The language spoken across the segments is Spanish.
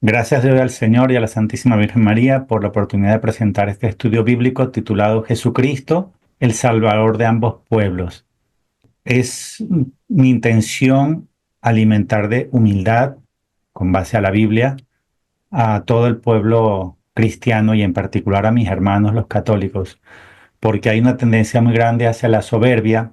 Gracias doy al Señor y a la Santísima Virgen María por la oportunidad de presentar este estudio bíblico titulado Jesucristo, el Salvador de ambos pueblos. Es mi intención alimentar de humildad, con base a la Biblia, a todo el pueblo cristiano y en particular a mis hermanos los católicos, porque hay una tendencia muy grande hacia la soberbia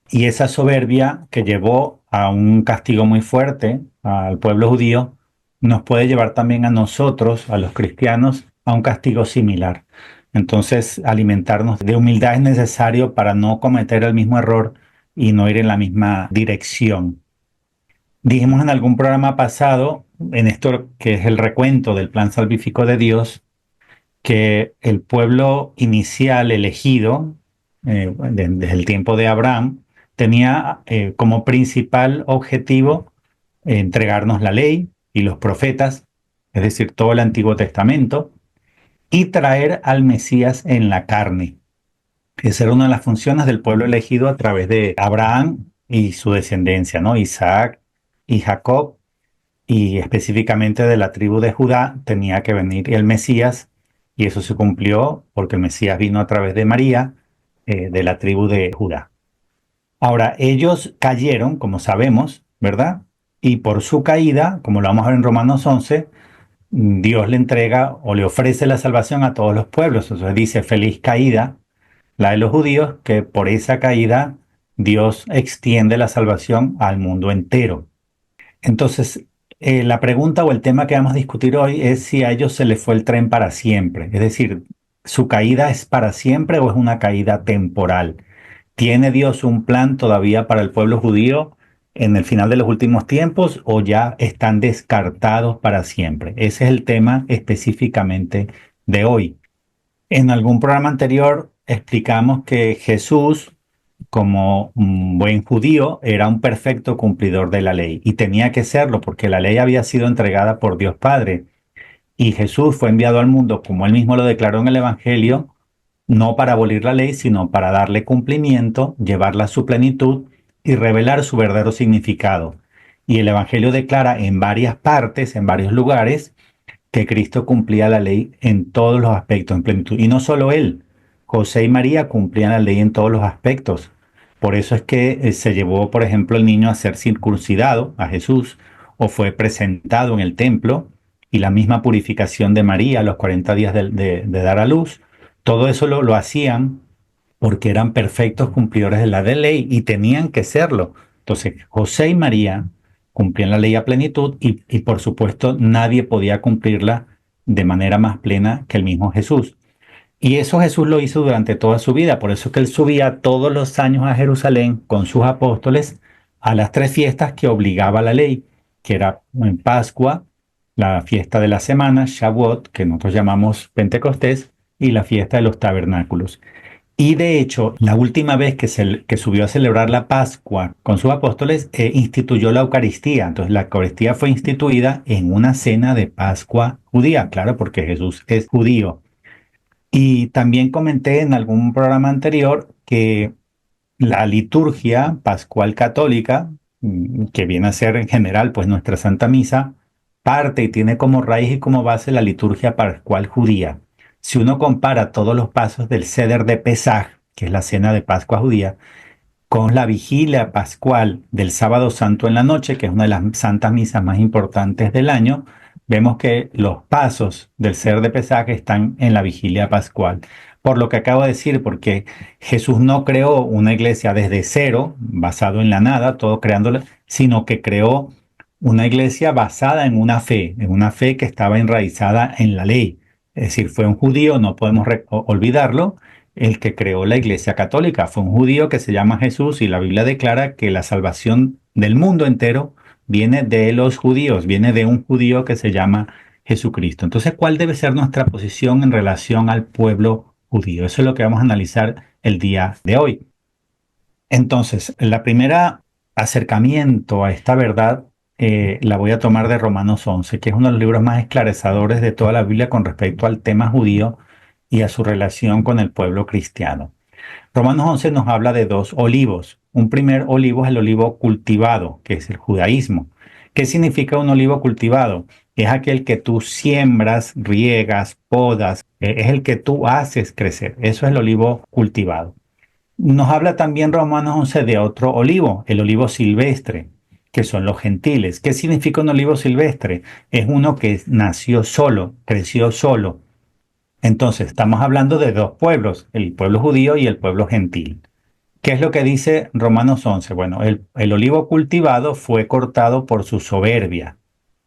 y esa soberbia que llevó a un castigo muy fuerte al pueblo judío, nos puede llevar también a nosotros, a los cristianos, a un castigo similar. Entonces, alimentarnos de humildad es necesario para no cometer el mismo error y no ir en la misma dirección. Dijimos en algún programa pasado, en esto que es el recuento del plan salvífico de Dios, que el pueblo inicial elegido, desde el tiempo de Abraham, tenía como principal objetivo entregarnos la ley y los profetas, es decir, todo el Antiguo Testamento, y traer al Mesías en la carne. Esa era una de las funciones del pueblo elegido a través de Abraham y su descendencia, ¿no? Isaac y Jacob, y específicamente de la tribu de Judá tenía que venir el Mesías, y eso se cumplió porque el Mesías vino a través de María, de la tribu de Judá. Ahora, ellos cayeron, como sabemos, ¿verdad? Y por su caída, como lo vamos a ver en Romanos 11, Dios le entrega o le ofrece la salvación a todos los pueblos. Entonces dice, feliz caída, la de los judíos, que por esa caída Dios extiende la salvación al mundo entero. Entonces, la pregunta o el tema que vamos a discutir hoy es si a ellos se les fue el tren para siempre. Es decir, ¿su caída es para siempre o es una caída temporal? ¿Tiene Dios un plan todavía para el pueblo judío en el final de los últimos tiempos o ya están descartados para siempre? Ese es el tema específicamente de hoy. En algún programa anterior explicamos que Jesús, como un buen judío, era un perfecto cumplidor de la ley y tenía que serlo porque la ley había sido entregada por Dios Padre y Jesús fue enviado al mundo, como él mismo lo declaró en el Evangelio, no para abolir la ley, sino para darle cumplimiento, llevarla a su plenitud y revelar su verdadero significado. Y el Evangelio declara en varias partes, en varios lugares, que Cristo cumplía la ley en todos los aspectos, en plenitud. Y no solo él, José y María cumplían la ley en todos los aspectos. Por eso es que se llevó, por ejemplo, el niño a ser circuncidado, a Jesús, o fue presentado en el templo, y la misma purificación de María a los 40 días de dar a luz. Todo eso lo hacían porque eran perfectos cumplidores de la de ley y tenían que serlo. Entonces, José y María cumplían la ley a plenitud y por supuesto nadie podía cumplirla de manera más plena que el mismo Jesús. Y eso Jesús lo hizo durante toda su vida, por eso es que él subía todos los años a Jerusalén con sus apóstoles a las tres fiestas que obligaba la ley, que era en Pascua, la fiesta de la semana, Shavuot, que nosotros llamamos Pentecostés, y la fiesta de los tabernáculos. Y de hecho, la última vez que subió a celebrar la Pascua con sus apóstoles, instituyó la Eucaristía. Entonces, la Eucaristía fue instituida en una cena de Pascua judía, claro, porque Jesús es judío. Y también comenté en algún programa anterior que la liturgia pascual católica, que viene a ser en general pues nuestra Santa Misa, parte y tiene como raíz y como base la liturgia pascual judía. Si uno compara todos los pasos del Seder de Pesaj, que es la cena de Pascua judía, con la vigilia pascual del Sábado Santo en la noche, que es una de las santas misas más importantes del año, vemos que los pasos del Seder de Pesaj están en la vigilia pascual. Por lo que acabo de decir, porque Jesús no creó una iglesia desde cero, basado en la nada, todo creándola, sino que creó una iglesia basada en una fe que estaba enraizada en la ley. Es decir, fue un judío, no podemos olvidarlo, el que creó la Iglesia Católica. Fue un judío que se llama Jesús y la Biblia declara que la salvación del mundo entero viene de los judíos, viene de un judío que se llama Jesucristo. Entonces, ¿cuál debe ser nuestra posición en relación al pueblo judío? Eso es lo que vamos a analizar el día de hoy. Entonces, la primera acercamiento a esta verdad la voy a tomar de Romanos 11, que es uno de los libros más esclarecedores de toda la Biblia con respecto al tema judío y a su relación con el pueblo cristiano. Romanos 11 nos habla de dos olivos. Un primer olivo es el olivo cultivado, que es el judaísmo. ¿Qué significa un olivo cultivado? es aquel que tú siembras, riegas, podas, es el que tú haces crecer. Eso es el olivo cultivado. Nos habla también Romanos 11 de otro olivo, el olivo silvestre, que son los gentiles. ¿Qué significa un olivo silvestre? Es uno que nació solo, creció solo. Entonces, estamos hablando de dos pueblos, el pueblo judío y el pueblo gentil. ¿Qué es lo que dice Romanos 11? Bueno, el olivo cultivado fue cortado por su soberbia.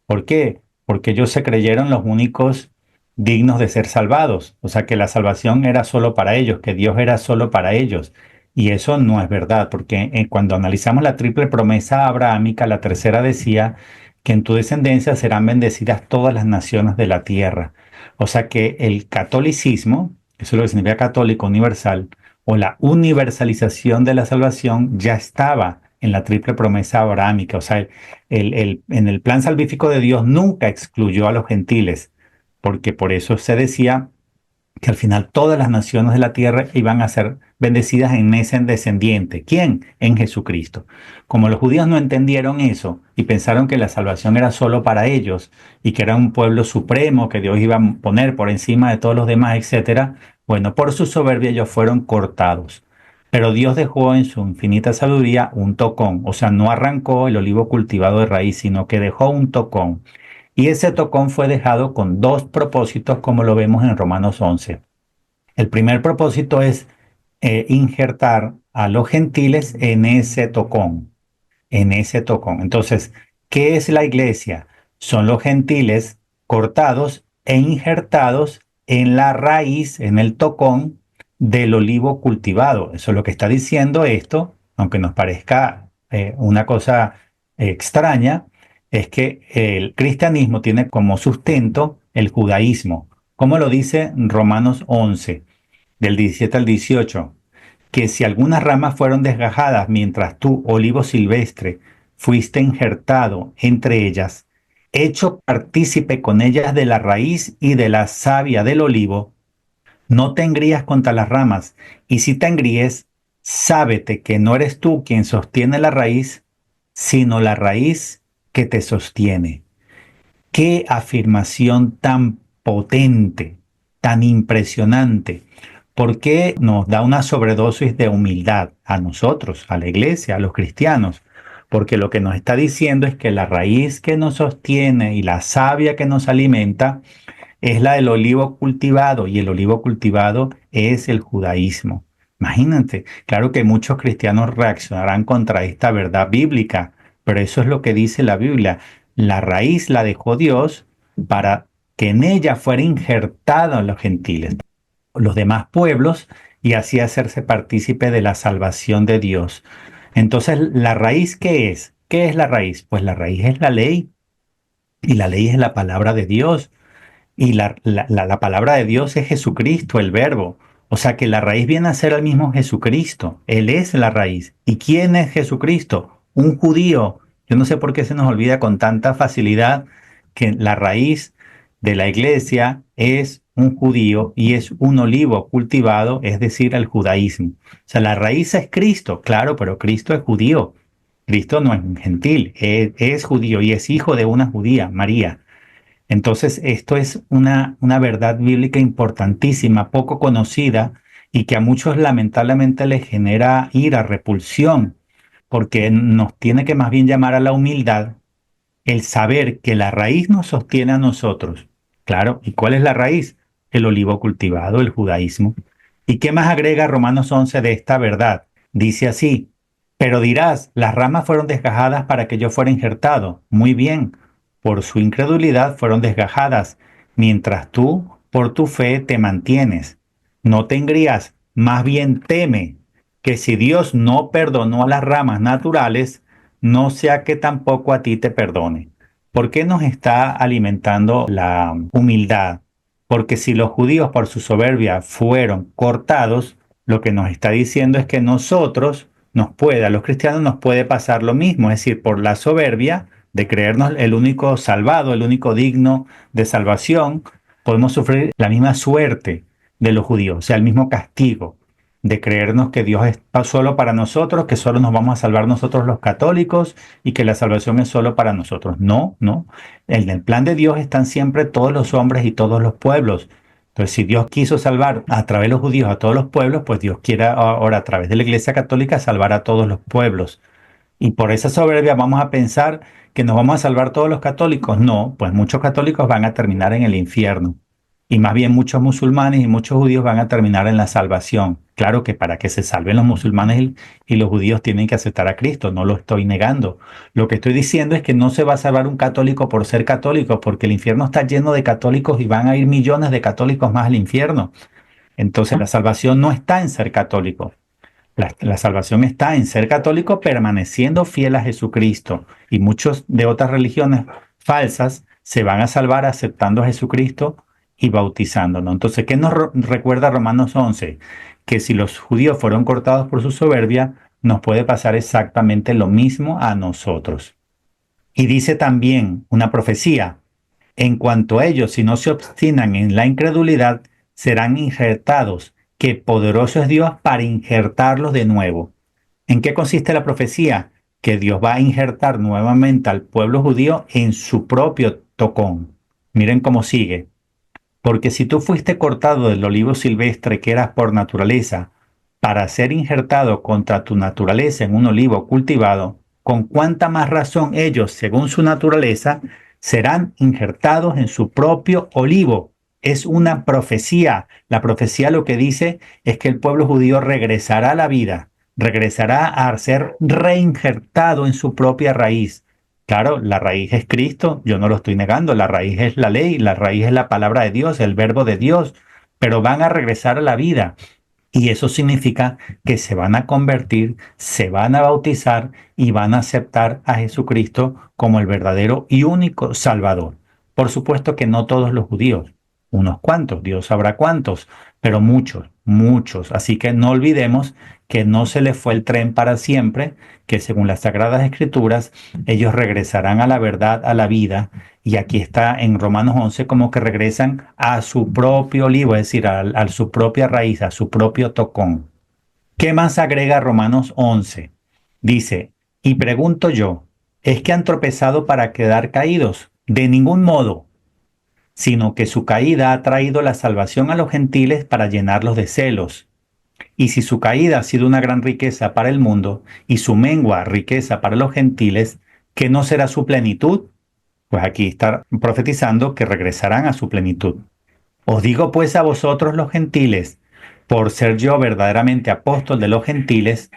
¿Por qué? Porque ellos se creyeron los únicos dignos de ser salvados. O sea, que la salvación era solo para ellos, que Dios era solo para ellos. Y eso no es verdad, porque cuando analizamos la triple promesa abrahámica, la tercera decía que en tu descendencia serán bendecidas todas las naciones de la tierra. O sea que el catolicismo, eso es lo que significa católico universal, o la universalización de la salvación ya estaba en la triple promesa abrahámica. O sea, en el plan salvífico de Dios nunca excluyó a los gentiles, porque por eso se decía que al final todas las naciones de la tierra iban a ser bendecidas en ese descendiente. ¿Quién? En Jesucristo. Como los judíos no entendieron eso y pensaron que la salvación era solo para ellos y que era un pueblo supremo que Dios iba a poner por encima de todos los demás, etcétera, bueno, por su soberbia ellos fueron cortados. Pero Dios dejó en su infinita sabiduría un tocón, o sea, no arrancó el olivo cultivado de raíz, sino que dejó un tocón. Y ese tocón fue dejado con dos propósitos, como lo vemos en Romanos 11. El primer propósito es injertar a los gentiles en ese tocón, en ese tocón. Entonces, ¿qué es la iglesia? Son los gentiles cortados e injertados en la raíz, en el tocón del olivo cultivado. Eso es lo que está diciendo esto, aunque nos parezca una cosa extraña, es que el cristianismo tiene como sustento el judaísmo, como lo dice Romanos 11, del 17 al 18, que si algunas ramas fueron desgajadas mientras tú, olivo silvestre, fuiste injertado entre ellas, hecho partícipe con ellas de la raíz y de la savia del olivo, no te engrías contra las ramas, y si te engríes, sábete que no eres tú quien sostiene la raíz, sino la raíz que te sostiene. Qué afirmación tan potente, tan impresionante. ¿Por qué nos da una sobredosis de humildad a nosotros, a la iglesia, a los cristianos? Porque lo que nos está diciendo es que la raíz que nos sostiene y la savia que nos alimenta es la del olivo cultivado, y el olivo cultivado es el judaísmo. Imagínate, claro que muchos cristianos reaccionarán contra esta verdad bíblica, pero eso es lo que dice la Biblia. La raíz la dejó Dios para que en ella fuera injertado los gentiles, los demás pueblos, y así hacerse partícipe de la salvación de Dios. Entonces, ¿la raíz qué es? ¿Qué es la raíz? Pues la raíz es la ley, y la ley es la palabra de Dios. Y la palabra de Dios es Jesucristo, el verbo. O sea que la raíz viene a ser el mismo Jesucristo. Él es la raíz. ¿Y quién es Jesucristo? Un judío. Yo no sé por qué se nos olvida con tanta facilidad que la raíz de la iglesia es un judío y es un olivo cultivado, es decir, el judaísmo. O sea, la raíz es Cristo, claro, pero Cristo es judío. Cristo no es un gentil, es judío y es hijo de una judía, María. Entonces, esto es una verdad bíblica importantísima, poco conocida y que a muchos lamentablemente les genera ira, repulsión, porque nos tiene que más bien llamar a la humildad el saber que la raíz nos sostiene a nosotros. Claro, ¿y cuál es la raíz? El olivo cultivado, el judaísmo. ¿Y qué más agrega Romanos 11 de esta verdad? Dice así, pero dirás, las ramas fueron desgajadas para que yo fuera injertado. Muy bien, por su incredulidad fueron desgajadas, mientras tú, por tu fe, te mantienes. No te engrías, más bien teme que si Dios no perdonó a las ramas naturales, no sea que tampoco a ti te perdone. ¿Por qué nos está alimentando la humildad? Porque si los judíos por su soberbia fueron cortados, lo que nos está diciendo es que nosotros a los cristianos nos puede pasar lo mismo, es decir, por la soberbia de creernos el único salvado, el único digno de salvación, podemos sufrir la misma suerte de los judíos, o sea, el mismo castigo. de creernos que Dios es solo para nosotros, que solo nos vamos a salvar nosotros los católicos y que la salvación es solo para nosotros. No, no. En el plan de Dios están siempre todos los hombres y todos los pueblos. Entonces, si Dios quiso salvar a través de los judíos a todos los pueblos, pues Dios quiere ahora a través de la Iglesia Católica salvar a todos los pueblos. Y por esa soberbia vamos a pensar que nos vamos a salvar todos los católicos. No, pues muchos católicos van a terminar en el infierno. Y más bien muchos musulmanes y muchos judíos van a terminar en la salvación. Claro que para que se salven los musulmanes y los judíos tienen que aceptar a Cristo, no lo estoy negando. Lo que estoy diciendo es que no se va a salvar un católico por ser católico, porque el infierno está lleno de católicos y van a ir millones de católicos más al infierno. Entonces la salvación no está en ser católico. La salvación está en ser católico permaneciendo fiel a Jesucristo. Y muchos de otras religiones falsas se van a salvar aceptando a Jesucristo y bautizándonos. Entonces, ¿qué nos recuerda Romanos 11? Que si los judíos fueron cortados por su soberbia, nos puede pasar exactamente lo mismo a nosotros. Y dice también una profecía: en cuanto a ellos, si no se obstinan en la incredulidad, serán injertados, que poderoso es Dios para injertarlos de nuevo. ¿En qué consiste la profecía? Que Dios va a injertar nuevamente al pueblo judío en su propio tocón. Miren cómo sigue. Porque si tú fuiste cortado del olivo silvestre que eras por naturaleza, para ser injertado contra tu naturaleza en un olivo cultivado, con cuánta más razón ellos, según su naturaleza, serán injertados en su propio olivo. Es una profecía. La profecía lo que dice es que el pueblo judío regresará a la vida, regresará a ser reinjertado en su propia raíz. Claro, la raíz es Cristo, yo no lo estoy negando, la raíz es la ley, la raíz es la palabra de Dios, el verbo de Dios, pero van a regresar a la vida. Y eso significa que se van a convertir, se van a bautizar y van a aceptar a Jesucristo como el verdadero y único Salvador. Por supuesto que no todos los judíos, unos cuantos, Dios sabrá cuántos, pero muchos, muchos. Así que no olvidemos que no se les fue el tren para siempre, que según las Sagradas Escrituras, ellos regresarán a la verdad, a la vida. Y aquí está en Romanos 11 como que regresan a su propio olivo, es decir, a su propia raíz, a su propio tocón. ¿Qué más agrega Romanos 11? Dice, y pregunto yo, ¿es que han tropezado para quedar caídos? De ningún modo, sino que su caída ha traído la salvación a los gentiles para llenarlos de celos. Y si su caída ha sido una gran riqueza para el mundo y su mengua riqueza para los gentiles, ¿qué no será su plenitud? Pues aquí está profetizando que regresarán a su plenitud. Os digo pues a vosotros los gentiles, por ser yo verdaderamente apóstol de los gentiles,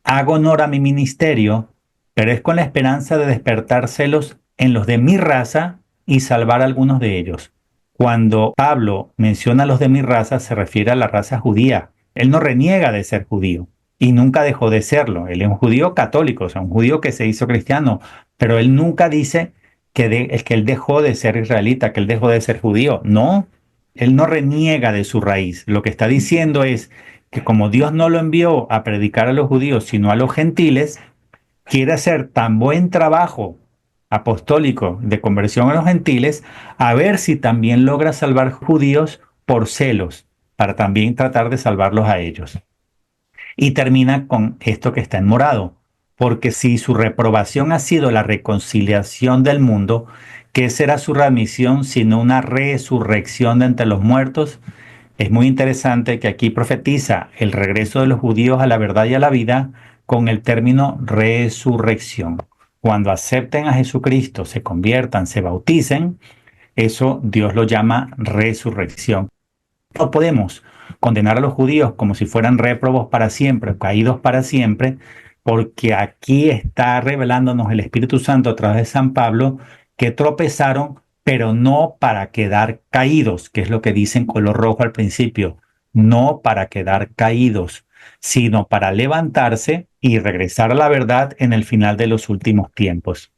hago honor a mi ministerio, pero es con la esperanza de despertar celos en los de mi raza y salvar a algunos de ellos. Cuando Pablo menciona a los de mi raza, se refiere a la raza judía. Él no reniega de ser judío y nunca dejó de serlo. Él es un judío católico, o sea, un judío que se hizo cristiano, pero él nunca dice es que él dejó de ser israelita, que él dejó de ser judío. No, él no reniega de su raíz. Lo que está diciendo es que como Dios no lo envió a predicar a los judíos, sino a los gentiles, quiere hacer tan buen trabajo apostólico de conversión a los gentiles, a ver si también logra salvar judíos por celos, para también tratar de salvarlos a ellos. Y termina con esto que está en morado, porque si su reprobación ha sido la reconciliación del mundo, ¿qué será su remisión sino una resurrección de entre los muertos? Es muy interesante que aquí profetiza el regreso de los judíos a la verdad y a la vida con el término resurrección. Cuando acepten a Jesucristo, se conviertan, se bauticen, eso Dios lo llama resurrección. No podemos condenar a los judíos como si fueran réprobos para siempre, caídos para siempre, porque aquí está revelándonos el Espíritu Santo a través de San Pablo que tropezaron, pero no para quedar caídos, que es lo que dice en color rojo al principio, no para quedar caídos, sino para levantarse y regresar a la verdad en el final de los últimos tiempos.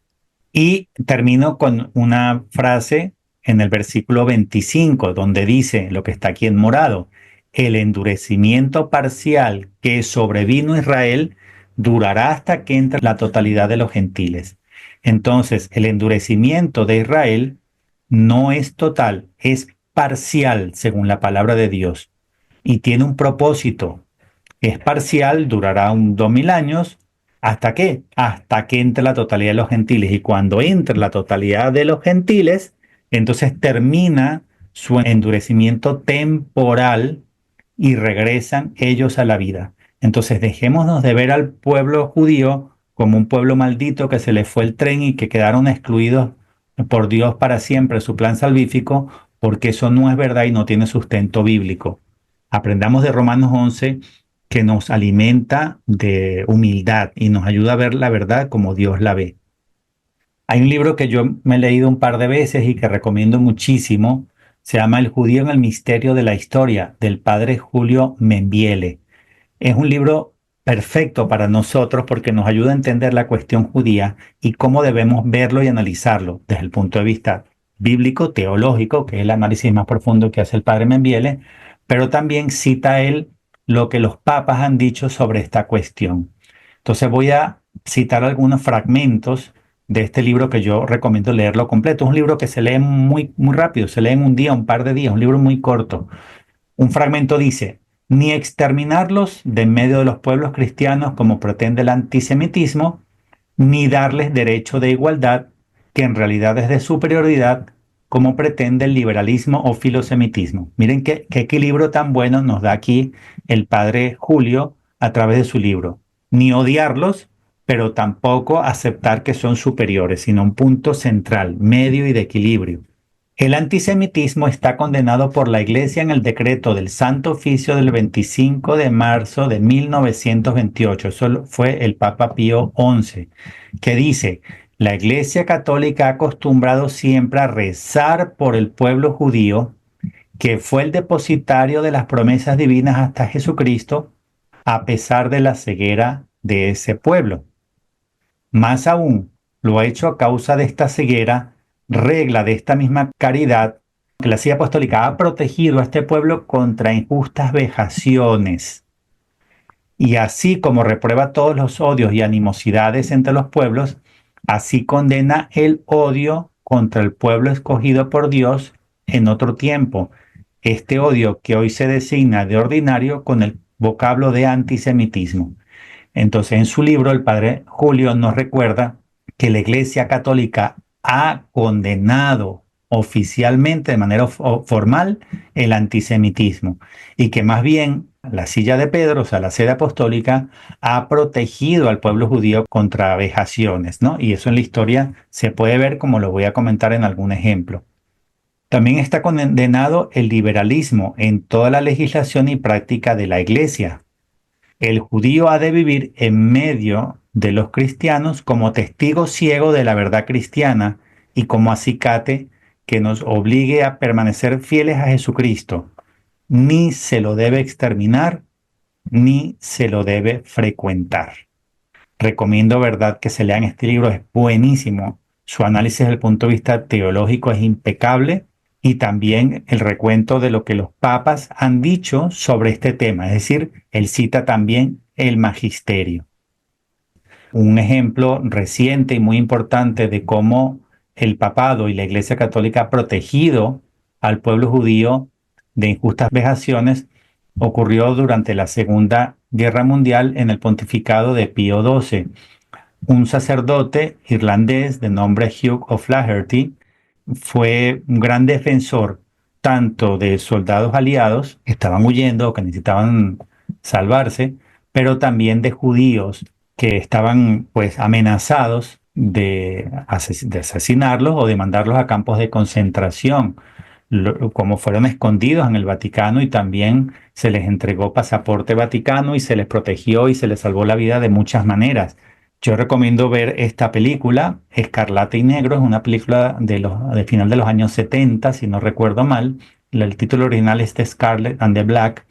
Y termino con una frase en el versículo 25, donde dice lo que está aquí en morado: el endurecimiento parcial que sobrevino a Israel durará hasta que entre la totalidad de los gentiles. Entonces, el endurecimiento de Israel no es total, es parcial, según la palabra de Dios, y tiene un propósito. Es parcial, durará 2000 años. ¿Hasta qué? Hasta que entre la totalidad de los gentiles. Y cuando entre la totalidad de los gentiles, entonces termina su endurecimiento temporal y regresan ellos a la vida. Entonces dejémonos de ver al pueblo judío como un pueblo maldito que se le fue el tren y que quedaron excluidos por Dios para siempre, su plan salvífico, porque eso no es verdad y no tiene sustento bíblico. Aprendamos de Romanos 11 que nos alimenta de humildad y nos ayuda a ver la verdad como Dios la ve. Hay un libro que yo me he leído un par de veces y que recomiendo muchísimo. Se llama El judío en el misterio de la historia, del padre Julio Membiele. Es un libro perfecto para nosotros porque nos ayuda a entender la cuestión judía y cómo debemos verlo y analizarlo desde el punto de vista bíblico, teológico, que es el análisis más profundo que hace el padre Membiele, pero también cita él lo que los papas han dicho sobre esta cuestión. Entonces voy a citar algunos fragmentos de este libro que yo recomiendo leerlo completo. Es un libro que se lee muy rápido, se lee en un día, un par de días, un libro muy corto. Un fragmento dice: ni exterminarlos de en medio de los pueblos cristianos como pretende el antisemitismo, ni darles derecho de igualdad, que en realidad es de superioridad, como pretende el liberalismo o filosemitismo. Miren qué equilibrio tan bueno nos da aquí el padre Julio a través de su libro. Ni odiarlos, pero tampoco aceptar que son superiores, sino un punto central, medio y de equilibrio. El antisemitismo está condenado por la Iglesia en el decreto del Santo Oficio del 25 de marzo de 1928. Eso fue el Papa Pío XI, que dice: la Iglesia Católica ha acostumbrado siempre a rezar por el pueblo judío, que fue el depositario de las promesas divinas hasta Jesucristo, a pesar de la ceguera de ese pueblo. Más aún, lo ha hecho a causa de esta ceguera, regla de esta misma caridad, que la Silla Apostólica ha protegido a este pueblo contra injustas vejaciones. Y así como reprueba todos los odios y animosidades entre los pueblos, así condena el odio contra el pueblo escogido por Dios en otro tiempo. Este odio que hoy se designa de ordinario con el vocablo de antisemitismo. Entonces, en su libro, el padre Julio nos recuerda que la Iglesia Católica ha condenado oficialmente, de manera formal, el antisemitismo y que más bien la silla de Pedro, o sea, la sede apostólica, ha protegido al pueblo judío contra vejaciones, ¿no? Y eso en la historia se puede ver, como lo voy a comentar en algún ejemplo. También está condenado el liberalismo en toda la legislación y práctica de la Iglesia. El judío ha de vivir en medio de los cristianos como testigo ciego de la verdad cristiana y como acicate que nos obligue a permanecer fieles a Jesucristo. Ni se lo debe exterminar, ni se lo debe frecuentar. Recomiendo, verdad, que se lean este libro, es buenísimo. Su análisis desde el punto de vista teológico es impecable y también el recuento de lo que los papas han dicho sobre este tema. Es decir, él cita también el magisterio. Un ejemplo reciente y muy importante de cómo el papado y la Iglesia Católica ha protegido al pueblo judío de injustas vejaciones ocurrió durante la Segunda Guerra Mundial en el pontificado de Pío XII. Un sacerdote irlandés de nombre Hugh O'Flaherty fue un gran defensor tanto de soldados aliados que estaban huyendo o que necesitaban salvarse, pero también de judíos que estaban pues amenazados de asesinarlos o de mandarlos a campos de concentración, como fueron escondidos en el Vaticano y también se les entregó pasaporte vaticano y se les protegió y se les salvó la vida de muchas maneras. Yo recomiendo ver esta película, Escarlata y Negro, es una película de final de los años 70, si no recuerdo mal. El título original es The Scarlet and the Black,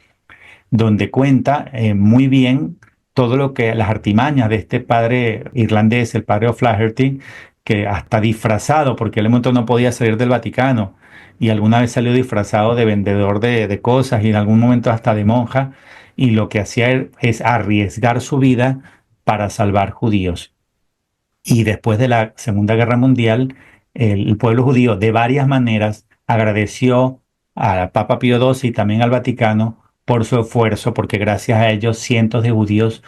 donde cuenta muy bien todo lo que las artimañas de este padre irlandés, el padre O'Flaherty, que hasta disfrazado, porque él en un momento no podía salir del Vaticano y alguna vez salió disfrazado de vendedor de cosas y en algún momento hasta de monja, y lo que hacía es arriesgar su vida para salvar judíos. Y después de la Segunda Guerra Mundial, el pueblo judío de varias maneras agradeció al Papa Pío XII y también al Vaticano por su esfuerzo, porque gracias a ellos cientos de judíos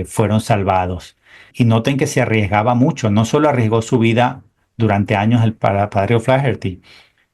fueron salvados. Y noten que se arriesgaba mucho, no solo arriesgó su vida durante años el padre O'Flaherty,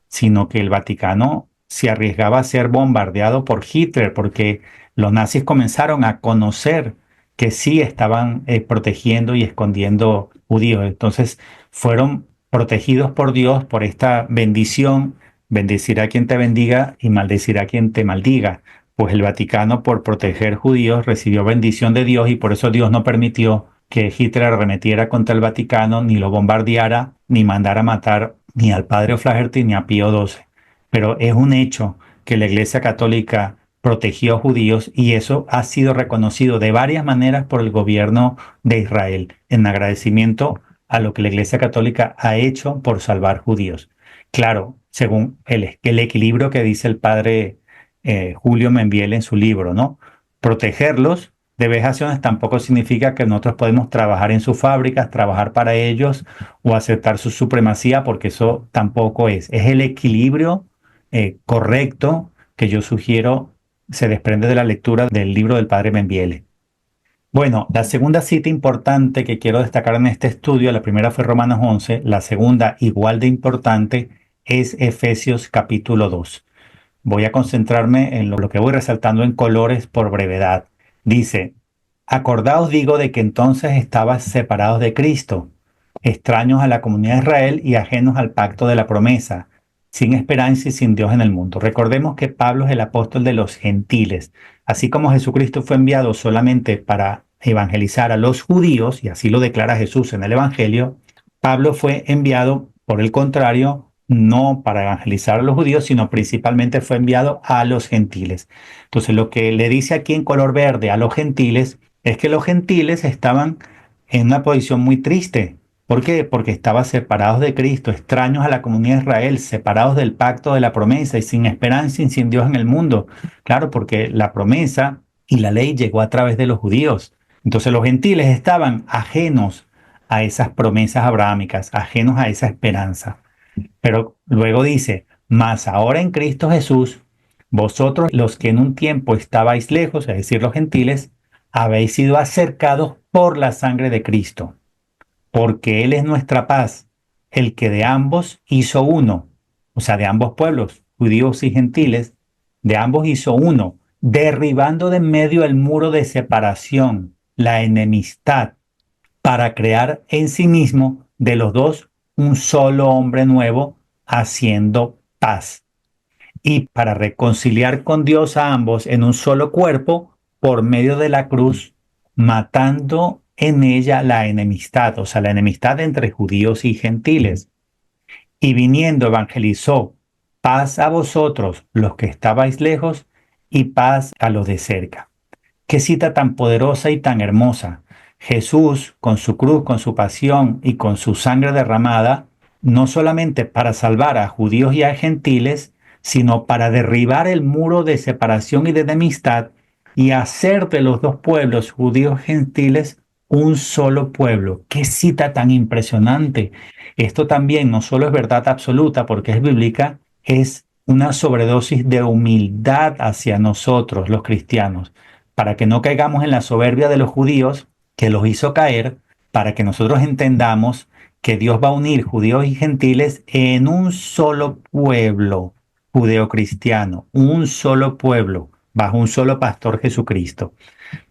sino que el Vaticano se arriesgaba a ser bombardeado por Hitler, porque los nazis comenzaron a conocer que sí estaban protegiendo y escondiendo judíos. Entonces fueron protegidos por Dios por esta bendición: bendecirá a quien te bendiga y maldecirá a quien te maldiga. Pues el Vaticano, por proteger judíos, recibió bendición de Dios, y por eso Dios no permitió que Hitler arremetiera contra el Vaticano, ni lo bombardeara, ni mandara matar ni al padre O'Flaherty ni a Pío XII. Pero es un hecho que la Iglesia Católica protegió a judíos, y eso ha sido reconocido de varias maneras por el gobierno de Israel, en agradecimiento a lo que la Iglesia Católica ha hecho por salvar judíos. Claro, según el equilibrio que dice el padre Julio Membiel en su libro, ¿no? Protegerlos de vejaciones tampoco significa que nosotros podemos trabajar en sus fábricas, trabajar para ellos o aceptar su supremacía, porque eso tampoco es. Es el equilibrio correcto que yo sugiero, se desprende de la lectura del libro del padre Membiele. Bueno, la segunda cita importante que quiero destacar en este estudio, la primera fue Romanos 11, la segunda, igual de importante, es Efesios capítulo 2. Voy a concentrarme en lo que voy resaltando en colores por brevedad. Dice: acordaos, digo, de que entonces estabas separados de Cristo, extraños a la comunidad de Israel y ajenos al pacto de la promesa, sin esperanza y sin Dios en el mundo. Recordemos que Pablo es el apóstol de los gentiles. Así como Jesucristo fue enviado solamente para evangelizar a los judíos, y así lo declara Jesús en el Evangelio, Pablo fue enviado, por el contrario, no para evangelizar a los judíos, sino principalmente fue enviado a los gentiles. Entonces, lo que le dice aquí en color verde a los gentiles es que los gentiles estaban en una posición muy triste. ¿Por qué? Porque estaban separados de Cristo, extraños a la comunidad de Israel, separados del pacto de la promesa y sin esperanza y sin Dios en el mundo. Claro, porque la promesa y la ley llegó a través de los judíos. Entonces los gentiles estaban ajenos a esas promesas abrahámicas, ajenos a esa esperanza. Pero luego dice: mas ahora en Cristo Jesús, vosotros los que en un tiempo estabais lejos, es decir, los gentiles, habéis sido acercados por la sangre de Cristo, porque Él es nuestra paz, el que de ambos hizo uno, o sea, de ambos pueblos, judíos y gentiles, de ambos hizo uno, derribando de en medio el muro de separación, la enemistad, para crear en sí mismo de los dos un solo hombre nuevo, haciendo paz, y para reconciliar con Dios a ambos en un solo cuerpo por medio de la cruz, matando en ella la enemistad, o sea, la enemistad entre judíos y gentiles. Y viniendo evangelizó: paz a vosotros los que estabais lejos y paz a los de cerca. Qué cita tan poderosa y tan hermosa. Jesús, con su cruz, con su pasión y con su sangre derramada, no solamente para salvar a judíos y a gentiles, sino para derribar el muro de separación y de enemistad y hacer de los dos pueblos, judíos y gentiles, un solo pueblo. Qué cita tan impresionante. Esto también no solo es verdad absoluta porque es bíblica, es una sobredosis de humildad hacia nosotros, los cristianos, para que no caigamos en la soberbia de los judíos que los hizo caer, para que nosotros entendamos que Dios va a unir judíos y gentiles en un solo pueblo judeocristiano, un solo pueblo, bajo un solo pastor, Jesucristo.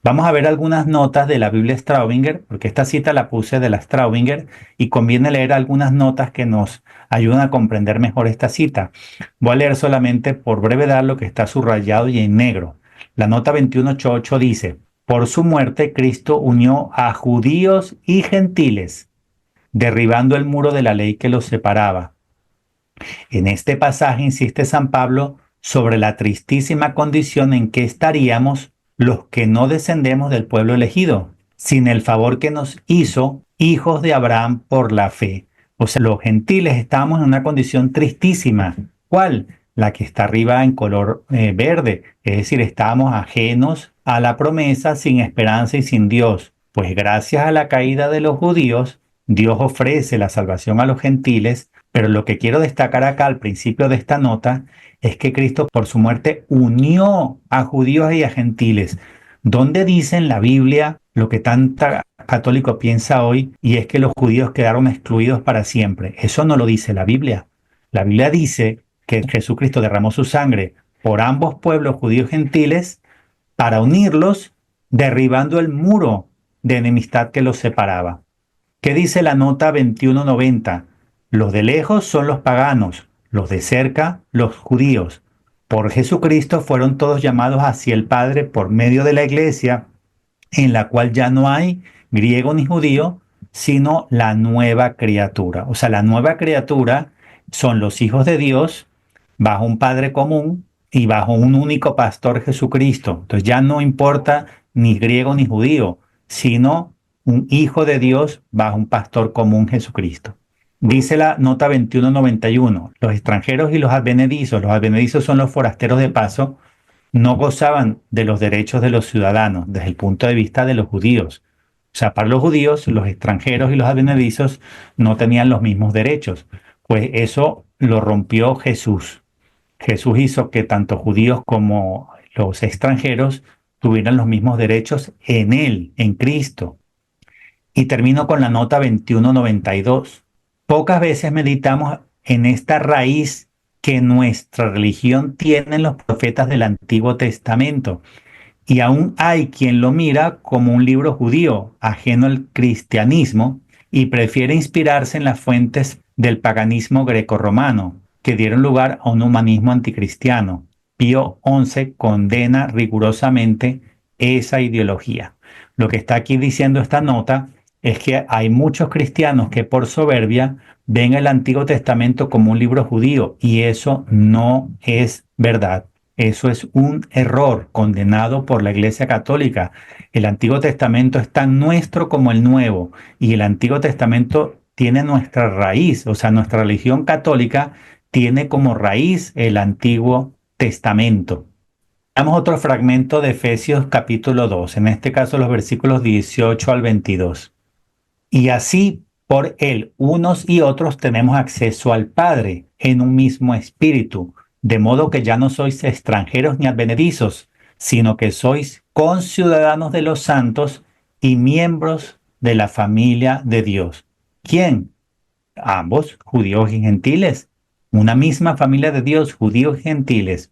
Vamos a ver algunas notas de la Biblia Straubinger, porque esta cita la puse de la Straubinger y conviene leer algunas notas que nos ayudan a comprender mejor esta cita. Voy a leer solamente por brevedad lo que está subrayado y en negro. La nota 2188 dice: por su muerte Cristo unió a judíos y gentiles, derribando el muro de la ley que los separaba. En este pasaje insiste San Pablo sobre la tristísima condición en que estaríamos los que no descendemos del pueblo elegido, sin el favor que nos hizo hijos de Abraham por la fe. O sea, los gentiles estábamos en una condición tristísima. ¿Cuál? La que está arriba en color verde, es decir, estábamos ajenos a la promesa, sin esperanza y sin Dios. Pues gracias a la caída de los judíos, Dios ofrece la salvación a los gentiles Pero lo que quiero destacar acá al principio de esta nota es que Cristo por su muerte unió a judíos y a gentiles. ¿Dónde dice en la Biblia lo que tanta católico piensa hoy y es que los judíos quedaron excluidos para siempre? Eso no lo dice la Biblia. La Biblia dice que Jesucristo derramó su sangre por ambos pueblos, judíos y gentiles, para unirlos, derribando el muro de enemistad que los separaba. ¿Qué dice la nota 2190? Los de lejos son los paganos, los de cerca los judíos. Por Jesucristo fueron todos llamados hacia el Padre por medio de la iglesia, en la cual ya no hay griego ni judío, sino la nueva criatura. O sea, la nueva criatura son los hijos de Dios bajo un Padre común y bajo un único pastor, Jesucristo. Entonces ya no importa ni griego ni judío, sino un hijo de Dios bajo un pastor común, Jesucristo. Dice la nota 2191, los extranjeros y los advenedizos son los forasteros de paso, no gozaban de los derechos de los ciudadanos desde el punto de vista de los judíos. O sea, para los judíos, los extranjeros y los advenedizos no tenían los mismos derechos. Pues eso lo rompió Jesús. Jesús hizo que tanto judíos como los extranjeros tuvieran los mismos derechos en Él, en Cristo. Y termino con la nota 2192. Pocas veces meditamos en esta raíz que nuestra religión tiene en los profetas del Antiguo Testamento. Y aún hay quien lo mira como un libro judío, ajeno al cristianismo, y prefiere inspirarse en las fuentes del paganismo grecorromano, que dieron lugar a un humanismo anticristiano. Pío XI condena rigurosamente esa ideología. Lo que está aquí diciendo esta nota es que hay muchos cristianos que por soberbia ven el Antiguo Testamento como un libro judío y eso no es verdad. Eso es un error condenado por la Iglesia Católica. El Antiguo Testamento es tan nuestro como el Nuevo y el Antiguo Testamento tiene nuestra raíz, o sea, nuestra religión católica tiene como raíz el Antiguo Testamento. Damos otro fragmento de Efesios capítulo 2, en este caso los versículos 18 al 22. Y así por él unos y otros tenemos acceso al Padre en un mismo espíritu, de modo que ya no sois extranjeros ni advenedizos, sino que sois conciudadanos de los santos y miembros de la familia de Dios. ¿Quién? Ambos, judíos y gentiles. Una misma familia de Dios, judíos y gentiles,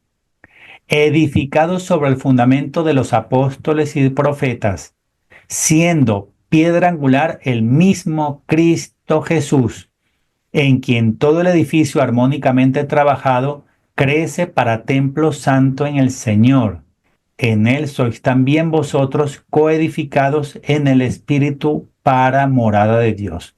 edificados sobre el fundamento de los apóstoles y profetas, siendo piedra angular el mismo Cristo Jesús, en quien todo el edificio armónicamente trabajado crece para templo santo en el Señor. En él sois también vosotros coedificados en el Espíritu para morada de Dios.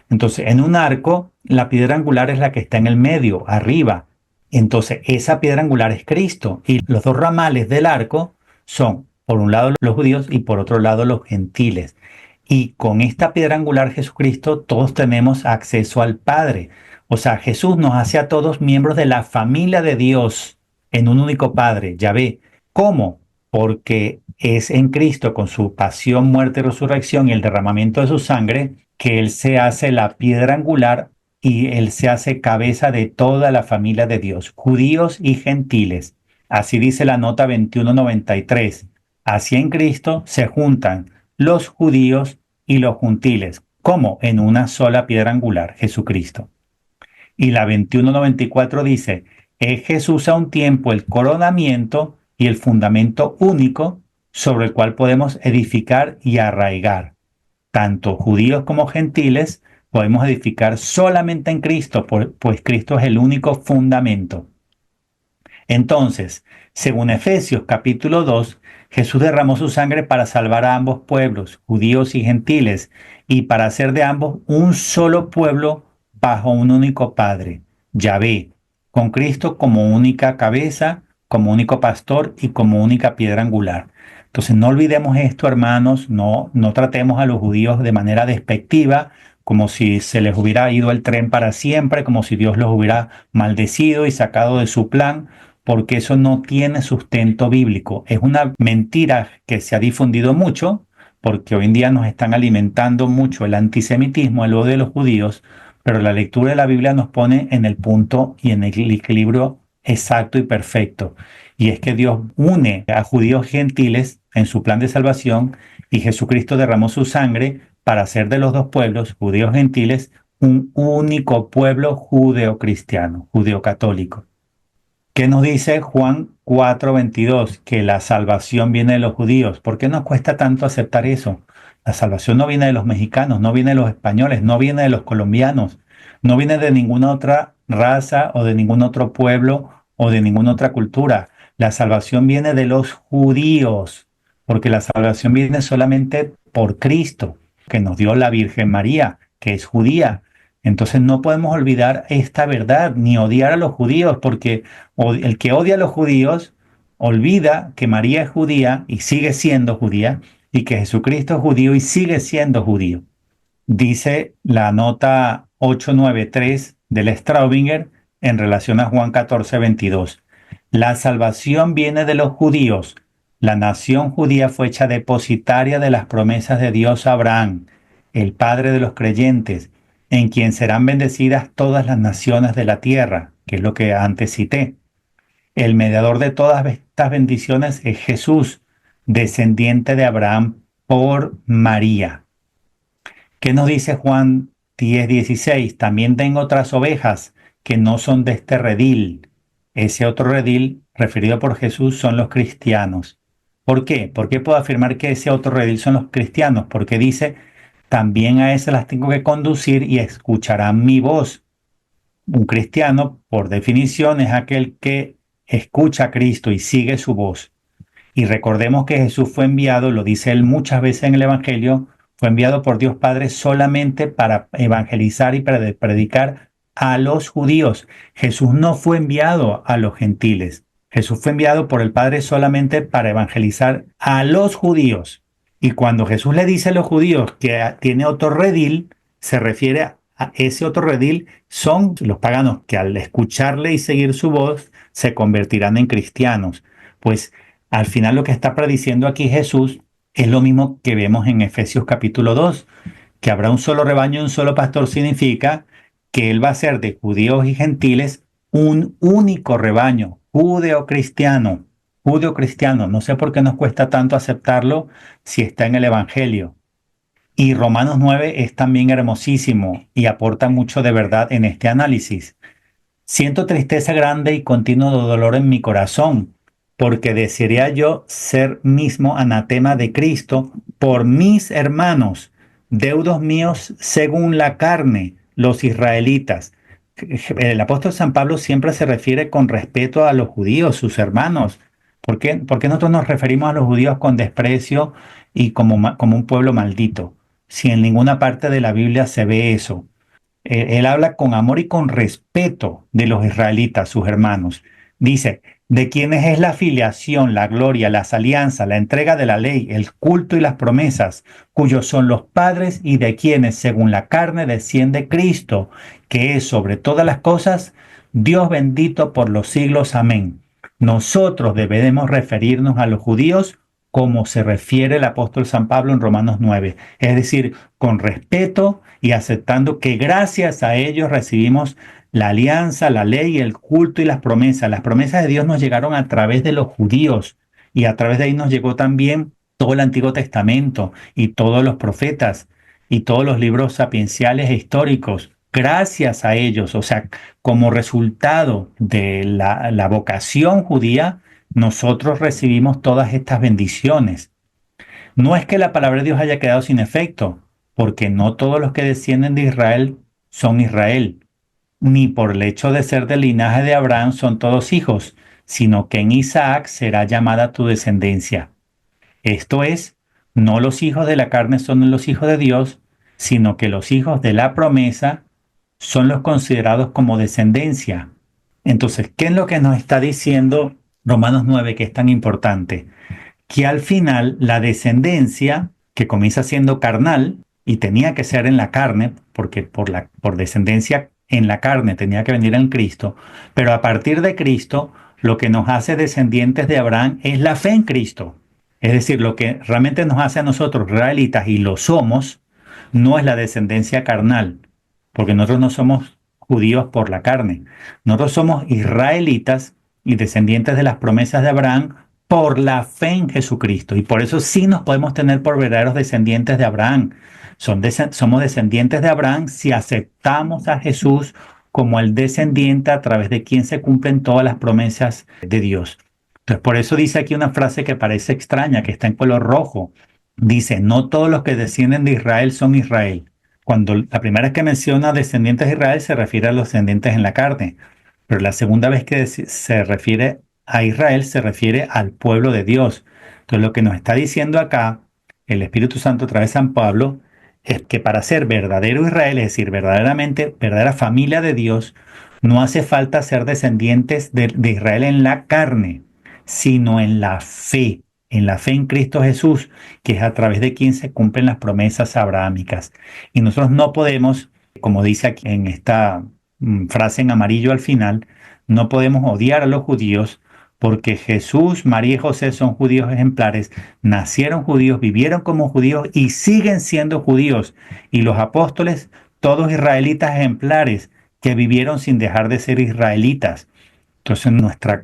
Entonces, en un arco, la piedra angular es la que está en el medio, arriba. Entonces, esa piedra angular es Cristo. Y los dos ramales del arco son, por un lado, los judíos y por otro lado, los gentiles. Y con esta piedra angular Jesucristo, todos tenemos acceso al Padre. O sea, Jesús nos hace a todos miembros de la familia de Dios en un único Padre, Yahvé. ¿Cómo? Porque es en Cristo, con su pasión, muerte y resurrección y el derramamiento de su sangre, que Él se hace la piedra angular y Él se hace cabeza de toda la familia de Dios, judíos y gentiles. Así dice la nota 2193. Así en Cristo se juntan los judíos y los gentiles, como en una sola piedra angular, Jesucristo. Y la 2194 dice, es Jesús a un tiempo el coronamiento y el fundamento único sobre el cual podemos edificar y arraigar. Tanto judíos como gentiles podemos edificar solamente en Cristo, pues Cristo es el único fundamento. Entonces, según Efesios capítulo 2, Jesús derramó su sangre para salvar a ambos pueblos, judíos y gentiles, y para hacer de ambos un solo pueblo bajo un único Padre, Yahvé, con Cristo como única cabeza, como único pastor y como única piedra angular. Entonces no olvidemos esto, hermanos, no tratemos a los judíos de manera despectiva, como si se les hubiera ido el tren para siempre, como si Dios los hubiera maldecido y sacado de su plan, porque eso no tiene sustento bíblico. Es una mentira que se ha difundido mucho, porque hoy en día nos están alimentando mucho el antisemitismo, el odio de los judíos, pero la lectura de la Biblia nos pone en el punto y en el equilibrio exacto y perfecto. Y es que Dios une a judíos gentiles en su plan de salvación y Jesucristo derramó su sangre para hacer de los dos pueblos, judíos gentiles, un único pueblo judeo-cristiano, judeo-católico. ¿Qué nos dice Juan 4:22? Que la salvación viene de los judíos. ¿Por qué nos cuesta tanto aceptar eso? La salvación no viene de los mexicanos, no viene de los españoles, no viene de los colombianos, no viene de ninguna otra raza o de ningún otro pueblo o de ninguna otra cultura. La salvación viene de los judíos, porque la salvación viene solamente por Cristo, que nos dio la Virgen María, que es judía. Entonces no podemos olvidar esta verdad ni odiar a los judíos, porque el que odia a los judíos olvida que María es judía y sigue siendo judía, y que Jesucristo es judío y sigue siendo judío. Dice la nota 893 del Straubinger en relación a Juan 14:22. La salvación viene de los judíos. La nación judía fue hecha depositaria de las promesas de Dios a Abraham, el padre de los creyentes, en quien serán bendecidas todas las naciones de la tierra, que es lo que antes cité. El mediador de todas estas bendiciones es Jesús, descendiente de Abraham por María. ¿Qué nos dice Juan 10:16? También tengo otras ovejas que no son de este redil. Ese otro redil, referido por Jesús, son los cristianos. ¿Por qué? ¿Por qué puedo afirmar que ese otro redil son los cristianos? Porque dice, también a esas las tengo que conducir y escucharán mi voz. Un cristiano, por definición, es aquel que escucha a Cristo y sigue su voz. Y recordemos que Jesús fue enviado, lo dice él muchas veces en el Evangelio, fue enviado por Dios Padre solamente para evangelizar y para predicar a los judíos. Jesús no fue enviado a los gentiles. Jesús fue enviado por el Padre solamente para evangelizar a los judíos. Y cuando Jesús le dice a los judíos que tiene otro redil, se refiere a ese otro redil, son los paganos que al escucharle y seguir su voz se convertirán en cristianos. Pues al final lo que está prediciendo aquí Jesús es lo mismo que vemos en Efesios capítulo 2, que habrá un solo rebaño, un solo pastor, significa que Él va a ser de judíos y gentiles un único rebaño, judeo-cristiano, judeo-cristiano. No sé por qué nos cuesta tanto aceptarlo si está en el Evangelio. Y Romanos 9 es también hermosísimo y aporta mucho de verdad en este análisis. Siento tristeza grande y continuo dolor en mi corazón, porque desearía yo ser mismo anatema de Cristo por mis hermanos, deudos míos según la carne, los israelitas. El apóstol San Pablo siempre se refiere con respeto a los judíos, sus hermanos. ¿Por qué nosotros nos referimos a los judíos con desprecio y como un pueblo maldito? Si en ninguna parte de la Biblia se ve eso. Él habla con amor y con respeto de los israelitas, sus hermanos. Dice, de quienes es la filiación, la gloria, las alianzas, la entrega de la ley, el culto y las promesas, cuyos son los padres y de quienes, según la carne, desciende Cristo, que es sobre todas las cosas, Dios bendito por los siglos. Amén. Nosotros debemos referirnos a los judíos como se refiere el apóstol San Pablo en Romanos 9, es decir, con respeto y aceptando que gracias a ellos recibimos la alianza, la ley, el culto y las promesas. Las promesas de Dios nos llegaron a través de los judíos y a través de ahí nos llegó también todo el Antiguo Testamento y todos los profetas y todos los libros sapienciales e históricos. Gracias a ellos, o sea, como resultado de la vocación judía, nosotros recibimos todas estas bendiciones. No es que la palabra de Dios haya quedado sin efecto, porque no todos los que descienden de Israel son Israel, ni por el hecho de ser del linaje de Abraham son todos hijos, sino que en Isaac será llamada tu descendencia. Esto es, no los hijos de la carne son los hijos de Dios, sino que los hijos de la promesa son los considerados como descendencia. Entonces, ¿qué es lo que nos está diciendo Romanos 9 que es tan importante? Que al final la descendencia, que comienza siendo carnal y tenía que ser en la carne, porque por descendencia en la carne tenía que venir en Cristo, pero a partir de Cristo, lo que nos hace descendientes de Abraham es la fe en Cristo. Es decir, lo que realmente nos hace a nosotros israelitas, y lo somos, no es la descendencia carnal, porque nosotros no somos judíos por la carne. Nosotros somos israelitas y descendientes de las promesas de Abraham por la fe en Jesucristo. Y por eso sí nos podemos tener por verdaderos descendientes de Abraham. Somos descendientes de Abraham si aceptamos a Jesús como el descendiente a través de quien se cumplen todas las promesas de Dios. Entonces, por eso dice aquí una frase que parece extraña, que está en color rojo. Dice, no todos los que descienden de Israel son Israel. Cuando la primera vez que menciona descendientes de Israel se refiere a los descendientes en la carne, pero la segunda vez que se refiere a Israel se refiere al pueblo de Dios. Entonces lo que nos está diciendo acá el Espíritu Santo a través de San Pablo es que para ser verdadero Israel, es decir, verdaderamente, verdadera familia de Dios, no hace falta ser descendientes de Israel en la carne, sino en la fe en Cristo Jesús, que es a través de quien se cumplen las promesas abrahámicas. Y nosotros no podemos, como dice aquí en esta frase en amarillo al final, no podemos odiar a los judíos porque Jesús, María y José son judíos ejemplares, nacieron judíos, vivieron como judíos y siguen siendo judíos. Y los apóstoles, todos israelitas ejemplares, que vivieron sin dejar de ser israelitas. Entonces, nuestro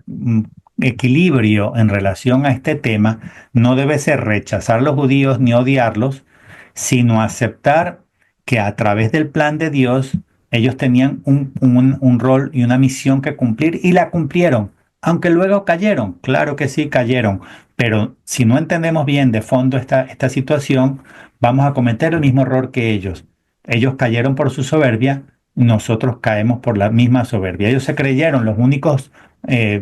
equilibrio en relación a este tema no debe ser rechazar a los judíos ni odiarlos, sino aceptar que a través del plan de Dios ellos tenían un rol y una misión que cumplir y la cumplieron, aunque luego cayeron, claro que sí cayeron, pero si no entendemos bien de fondo esta situación, vamos a cometer el mismo error que ellos. Ellos cayeron por su soberbia, nosotros caemos por la misma soberbia. Ellos se creyeron los únicos,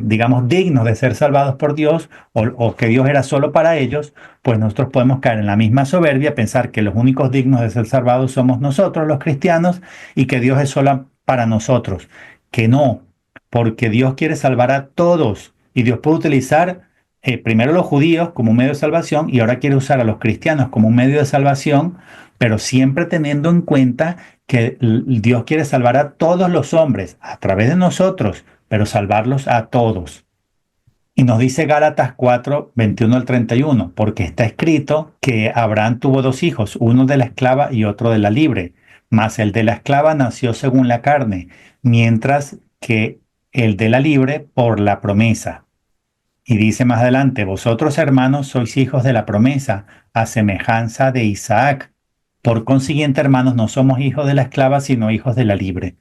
digamos, dignos de ser salvados por Dios o que Dios era solo para ellos, pues nosotros podemos caer en la misma soberbia, pensar que los únicos dignos de ser salvados somos nosotros, los cristianos, y que Dios es solo para nosotros. Que no, porque Dios quiere salvar a todos y Dios puede utilizar primero a los judíos como un medio de salvación y ahora quiere usar a los cristianos como un medio de salvación, pero siempre teniendo en cuenta que Dios quiere salvar a todos los hombres a través de nosotros, pero salvarlos a todos. Y nos dice Gálatas 4, 21 al 31, porque está escrito que Abraham tuvo dos hijos, uno de la esclava y otro de la libre, mas el de la esclava nació según la carne, mientras que el de la libre por la promesa. Y dice más adelante, vosotros hermanos sois hijos de la promesa, a semejanza de Isaac. Por consiguiente, hermanos, no somos hijos de la esclava, sino hijos de la libre.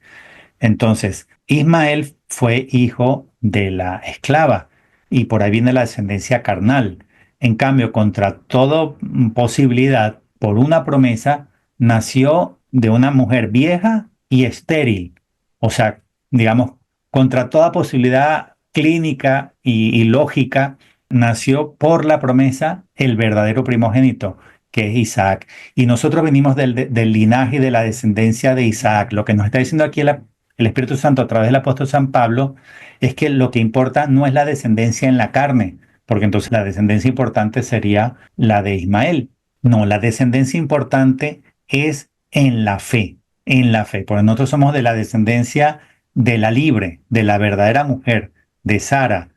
Entonces, Ismael fue hijo de la esclava y por ahí viene la descendencia carnal. En cambio, contra toda posibilidad, por una promesa, nació de una mujer vieja y estéril. O sea, digamos, contra toda posibilidad clínica y lógica, nació por la promesa el verdadero primogénito, que es Isaac. Y nosotros venimos del linaje y de la descendencia de Isaac. Lo que nos está diciendo aquí el Espíritu Santo a través del apóstol San Pablo es que lo que importa no es la descendencia en la carne, porque entonces la descendencia importante sería la de Ismael. No, la descendencia importante es en la fe, porque nosotros somos de la descendencia de la libre, de la verdadera mujer, de Sara.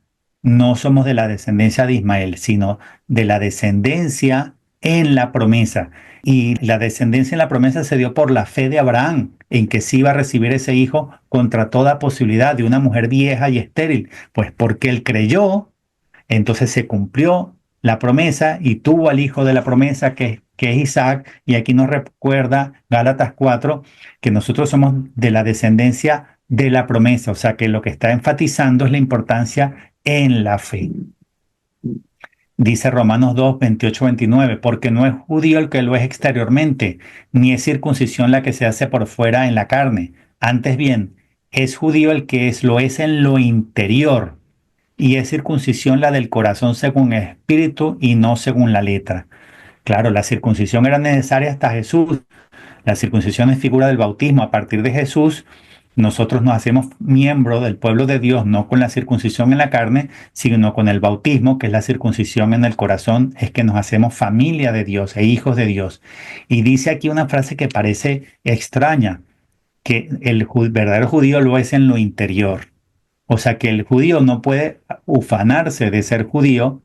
No somos de la descendencia de Ismael, sino de la descendencia en la promesa. Y la descendencia en la promesa se dio por la fe de Abraham, en que sí iba a recibir ese hijo contra toda posibilidad de una mujer vieja y estéril. Pues porque él creyó, entonces se cumplió la promesa y tuvo al hijo de la promesa que es Isaac. Y aquí nos recuerda Gálatas 4 que nosotros somos de la descendencia de la promesa. O sea que lo que está enfatizando es la importancia en la fe. Dice Romanos 2, 28, 29, porque no es judío el que lo es exteriormente, ni es circuncisión la que se hace por fuera en la carne. Antes bien, es judío el que lo es en lo interior, y es circuncisión la del corazón según el espíritu y no según la letra. Claro, la circuncisión era necesaria hasta Jesús. La circuncisión es figura del bautismo. A partir de Jesús, nosotros nos hacemos miembros del pueblo de Dios, no con la circuncisión en la carne, sino con el bautismo, que es la circuncisión en el corazón, es que nos hacemos familia de Dios e hijos de Dios. Y dice aquí una frase que parece extraña, que el verdadero judío lo es en lo interior. O sea que el judío no puede ufanarse de ser judío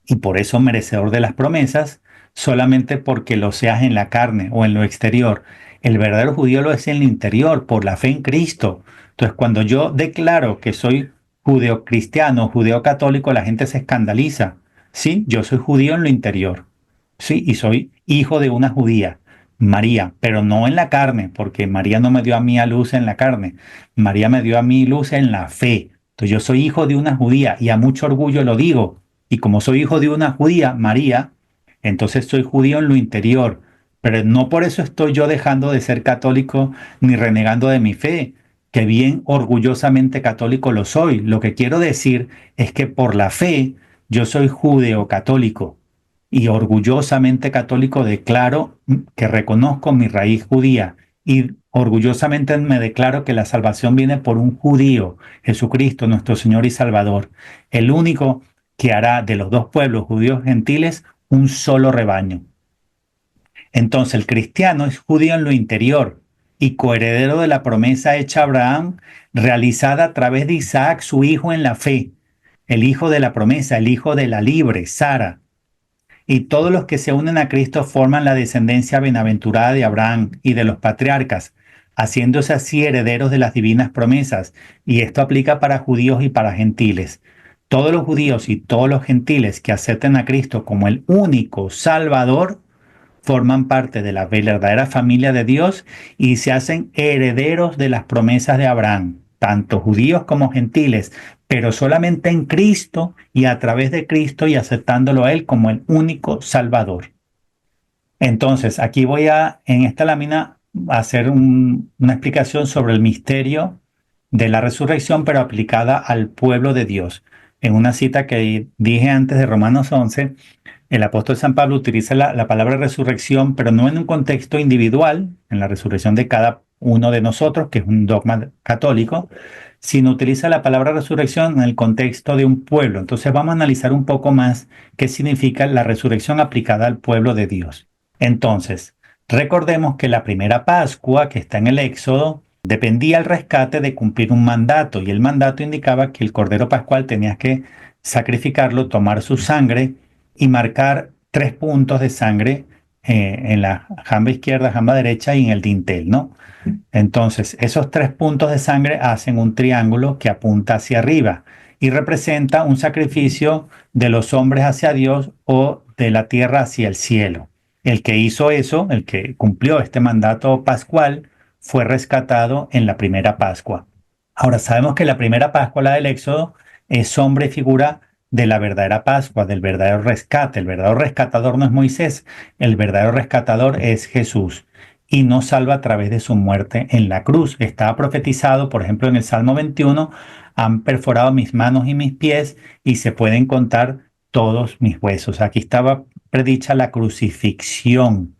y por eso merecedor de las promesas, solamente porque lo seas en la carne o en lo exterior. El verdadero judío lo es en el interior, por la fe en Cristo. Entonces, cuando yo declaro que soy judeocristiano, judeo-católico, la gente se escandaliza. Sí, yo soy judío en lo interior. Sí, y soy hijo de una judía, María, pero no en la carne, porque María no me dio a mí a luz en la carne. María me dio a mí luz en la fe. Entonces yo soy hijo de una judía y a mucho orgullo lo digo. Y como soy hijo de una judía, María, entonces soy judío en lo interior. Pero no por eso estoy yo dejando de ser católico ni renegando de mi fe, que bien orgullosamente católico lo soy. Lo que quiero decir es que por la fe yo soy judeo católico y orgullosamente católico declaro que reconozco mi raíz judía y orgullosamente me declaro que la salvación viene por un judío, Jesucristo, nuestro Señor y Salvador, el único que hará de los dos pueblos, judíos y gentiles, un solo rebaño. Entonces el cristiano es judío en lo interior y coheredero de la promesa hecha a Abraham, realizada a través de Isaac, su hijo en la fe, el hijo de la promesa, el hijo de la libre, Sara. Y todos los que se unen a Cristo forman la descendencia bienaventurada de Abraham y de los patriarcas, haciéndose así herederos de las divinas promesas. Y esto aplica para judíos y para gentiles. Todos los judíos y todos los gentiles que acepten a Cristo como el único Salvador forman parte de la verdadera familia de Dios y se hacen herederos de las promesas de Abraham, tanto judíos como gentiles, pero solamente en Cristo y a través de Cristo y aceptándolo a Él como el único Salvador. Entonces, aquí voy en esta lámina, a hacer una explicación sobre el misterio de la resurrección, pero aplicada al pueblo de Dios. En una cita que dije antes de Romanos 11, el apóstol San Pablo utiliza la palabra resurrección, pero no en un contexto individual, en la resurrección de cada uno de nosotros, que es un dogma católico, sino utiliza la palabra resurrección en el contexto de un pueblo. Entonces vamos a analizar un poco más qué significa la resurrección aplicada al pueblo de Dios. Entonces, recordemos que la primera Pascua, que está en el Éxodo, dependía el rescate de cumplir un mandato, y el mandato indicaba que el Cordero Pascual tenía que sacrificarlo, tomar su sangre y marcar 3 puntos de sangre en la jamba izquierda, jamba derecha y en el dintel, ¿no? Entonces, esos 3 puntos de sangre hacen un triángulo que apunta hacia arriba y representa un sacrificio de los hombres hacia Dios o de la tierra hacia el cielo. El que hizo eso, el que cumplió este mandato pascual, fue rescatado en la primera Pascua. Ahora sabemos que la primera Pascua, la del Éxodo, es sombra y figura de la verdadera Pascua, del verdadero rescate. El verdadero rescatador no es Moisés, el verdadero rescatador es Jesús y nos salva a través de su muerte en la cruz. Estaba profetizado, por ejemplo, en el Salmo 21, han perforado mis manos y mis pies y se pueden contar todos mis huesos. Aquí estaba predicha la crucifixión.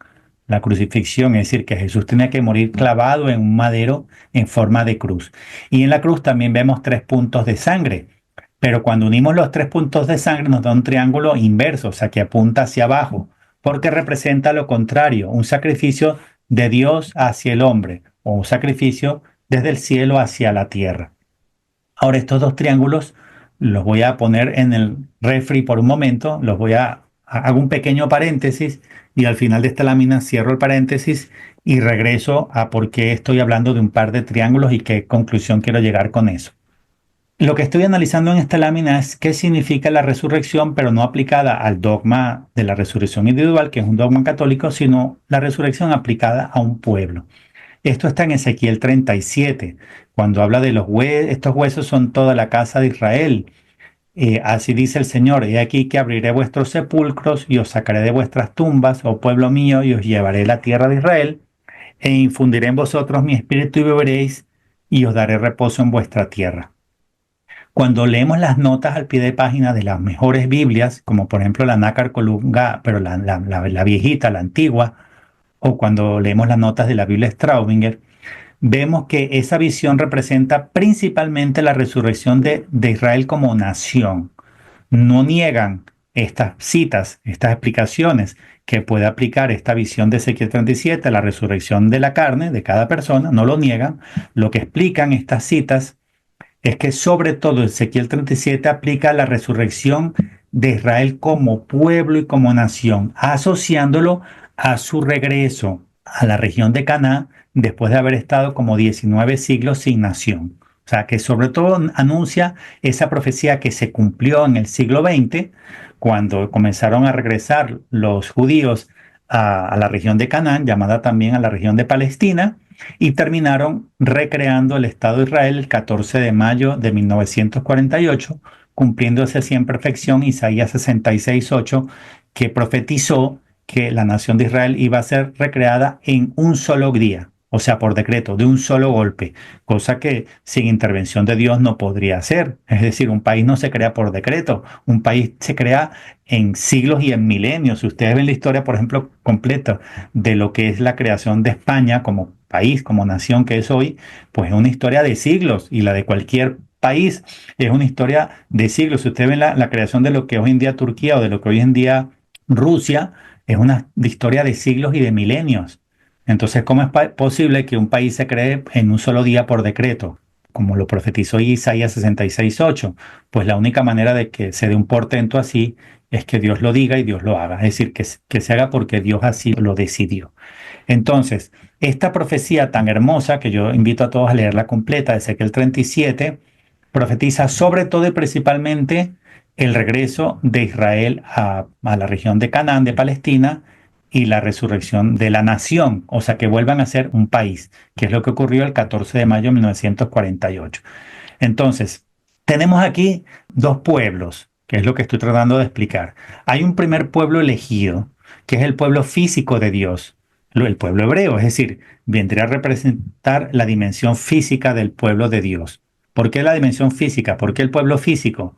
La crucifixión, es decir, que Jesús tenía que morir clavado en un madero en forma de cruz. Y en la cruz también vemos 3 puntos de sangre. Pero cuando unimos los 3 puntos de sangre nos da un triángulo inverso, o sea, que apunta hacia abajo, porque representa lo contrario, un sacrificio de Dios hacia el hombre, o un sacrificio desde el cielo hacia la tierra. Ahora, estos dos triángulos los voy a poner en el refri por un momento, hago un pequeño paréntesis y al final de esta lámina cierro el paréntesis y regreso a por qué estoy hablando de un par de triángulos y qué conclusión quiero llegar con eso. Lo que estoy analizando en esta lámina es qué significa la resurrección, pero no aplicada al dogma de la resurrección individual, que es un dogma católico, sino la resurrección aplicada a un pueblo. Esto está en Ezequiel 37, cuando habla de los huesos. Estos huesos son toda la casa de Israel. Así dice el Señor: he aquí que abriré vuestros sepulcros y os sacaré de vuestras tumbas, oh pueblo mío, y os llevaré a la tierra de Israel, e infundiré en vosotros mi espíritu y beberéis, y os daré reposo en vuestra tierra. Cuando leemos las notas al pie de página de las mejores Biblias, como por ejemplo la Nácar Colunga, pero la viejita, la antigua, o cuando leemos las notas de la Biblia Straubinger, vemos que esa visión representa principalmente la resurrección de Israel como nación. No niegan estas citas, estas explicaciones que puede aplicar esta visión de Ezequiel 37, la resurrección de la carne de cada persona, no lo niegan. Lo que explican estas citas es que sobre todo Ezequiel 37 aplica la resurrección de Israel como pueblo y como nación, asociándolo a su regreso a la región de Canaán después de haber estado como 19 siglos sin nación. O sea, que sobre todo anuncia esa profecía que se cumplió en el siglo XX, cuando comenzaron a regresar los judíos a la región de Canaán, llamada también a la región de Palestina, y terminaron recreando el Estado de Israel el 14 de mayo de 1948, cumpliéndose así en perfección Isaías 66:8, que profetizó que la nación de Israel iba a ser recreada en un solo día, o sea, por decreto, de un solo golpe, cosa que sin intervención de Dios no podría ser. Es decir, un país no se crea por decreto, un país se crea en siglos y en milenios. Si ustedes ven la historia, por ejemplo, completa de lo que es la creación de España como país, como nación que es hoy, pues es una historia de siglos, y la de cualquier país es una historia de siglos. Si ustedes ven la creación de lo que hoy en día Turquía o de lo que hoy en día Rusia, es una historia de siglos y de milenios. Entonces, ¿cómo es posible que un país se cree en un solo día por decreto, como lo profetizó Isaías 66:8? Pues la única manera de que se dé un portento así es que Dios lo diga y Dios lo haga. Es decir, que se haga porque Dios así lo decidió. Entonces, esta profecía tan hermosa, que yo invito a todos a leerla completa, de Ezequiel 37, profetiza sobre todo y principalmente el regreso de Israel a la región de Canaán, de Palestina, y la resurrección de la nación, o sea, que vuelvan a ser un país, que es lo que ocurrió el 14 de mayo de 1948. Entonces, tenemos aquí dos pueblos, que es lo que estoy tratando de explicar. Hay un primer pueblo elegido, que es el pueblo físico de Dios, el pueblo hebreo, es decir, vendría a representar la dimensión física del pueblo de Dios. ¿Por qué la dimensión física? ¿Por qué el pueblo físico?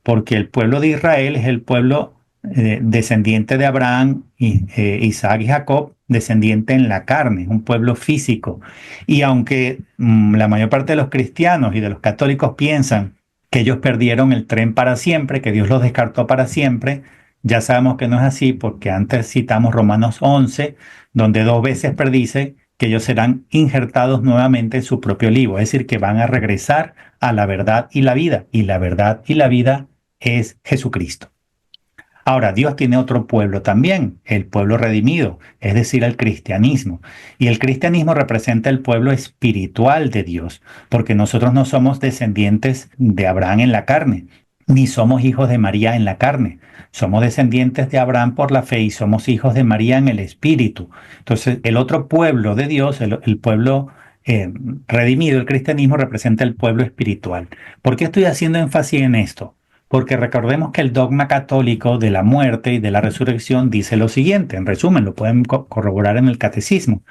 Porque el pueblo de Israel es el pueblo descendiente de Abraham, Isaac y Jacob, descendiente en la carne, un pueblo físico. Y aunque la mayor parte de los cristianos y de los católicos piensan que ellos perdieron el tren para siempre, que Dios los descartó para siempre, ya sabemos que no es así, porque antes citamos Romanos 11, donde dos veces predice que ellos serán injertados nuevamente en su propio libro, es decir, que van a regresar a la verdad y la vida, y la verdad y la vida es Jesucristo. Ahora, Dios tiene otro pueblo también, el pueblo redimido, es decir, el cristianismo. Y el cristianismo representa el pueblo espiritual de Dios, porque nosotros no somos descendientes de Abraham en la carne, ni somos hijos de María en la carne. Somos descendientes de Abraham por la fe y somos hijos de María en el espíritu. Entonces, el otro pueblo de Dios, el pueblo redimido, el cristianismo, representa el pueblo espiritual. ¿Por qué estoy haciendo énfasis en esto? Porque recordemos que el dogma católico de la muerte y de la resurrección dice lo siguiente, en resumen, lo pueden corroborar en el catecismo.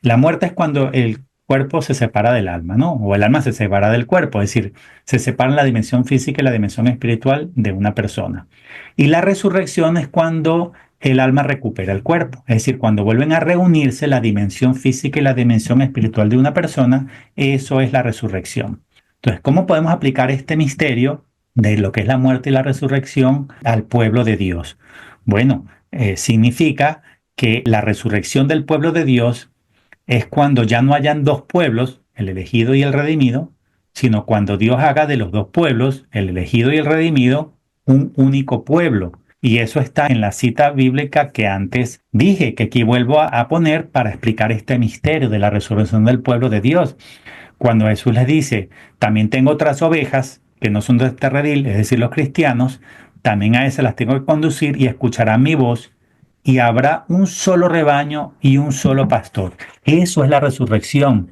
La muerte es cuando el cuerpo se separa del alma, ¿no? O el alma se separa del cuerpo, es decir, se separan la dimensión física y la dimensión espiritual de una persona. Y la resurrección es cuando el alma recupera el cuerpo, es decir, cuando vuelven a reunirse la dimensión física y la dimensión espiritual de una persona, eso es la resurrección. Entonces, ¿cómo podemos aplicar este misterio de lo que es la muerte y la resurrección al pueblo de Dios? Bueno, significa que la resurrección del pueblo de Dios es cuando ya no hayan dos pueblos, el elegido y el redimido, sino cuando Dios haga de los dos pueblos, el elegido y el redimido, un único pueblo. Y eso está en la cita bíblica que antes dije, que aquí vuelvo a poner para explicar este misterio de la resurrección del pueblo de Dios. Cuando Jesús les dice, también tengo otras ovejas que no son de este redil, es decir, los cristianos, también a esas las tengo que conducir y escucharán mi voz, y habrá un solo rebaño y un solo pastor. Eso es la resurrección.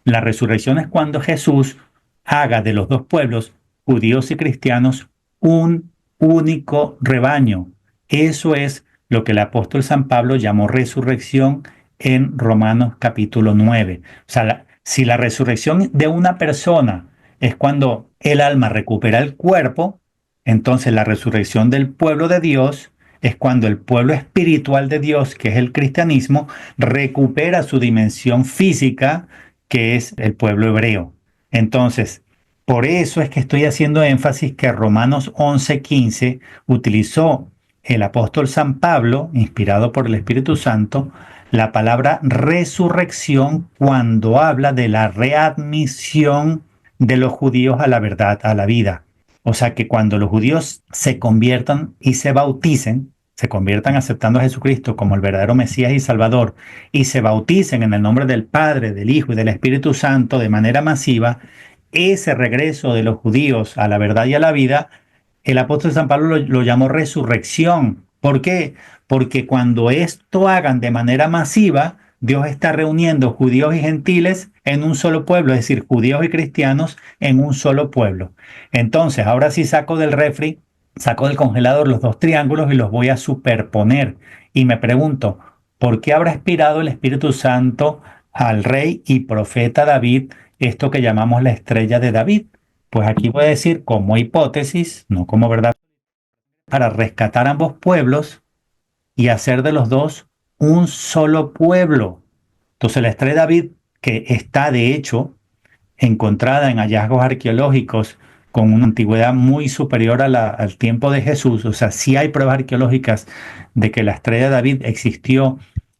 La resurrección es cuando Jesús haga de los dos pueblos, judíos y cristianos, un único rebaño. Eso es lo que el apóstol San Pablo llamó resurrección en Romanos capítulo 9. O sea, si la resurrección de una persona es cuando el alma recupera el cuerpo, entonces la resurrección del pueblo de Dios es cuando el pueblo espiritual de Dios, que es el cristianismo, recupera su dimensión física, que es el pueblo hebreo. Entonces, por eso es que estoy haciendo énfasis que Romanos 11:15 utilizó el apóstol San Pablo, inspirado por el Espíritu Santo, la palabra resurrección cuando habla de la readmisión de los judíos a la verdad, a la vida. O sea que cuando los judíos se conviertan y se bauticen, se conviertan aceptando a Jesucristo como el verdadero Mesías y Salvador, y se bauticen en el nombre del Padre, del Hijo y del Espíritu Santo de manera masiva, ese regreso de los judíos a la verdad y a la vida, el apóstol San Pablo lo llamó resurrección. ¿Por qué? Porque cuando esto hagan de manera masiva, Dios está reuniendo judíos y gentiles en un solo pueblo, es decir, judíos y cristianos en un solo pueblo. Entonces, ahora sí saco del congelador los dos triángulos y los voy a superponer. Y me pregunto, ¿por qué habrá inspirado el Espíritu Santo al rey y profeta David esto que llamamos la estrella de David? Pues aquí voy a decir como hipótesis, no como verdad, para rescatar ambos pueblos y hacer de los dos un solo pueblo. Entonces la estrella de David, que está de hecho encontrada en hallazgos arqueológicos con una antigüedad muy superior a al tiempo de Jesús, o sea, sí hay pruebas arqueológicas de que la estrella de David existió,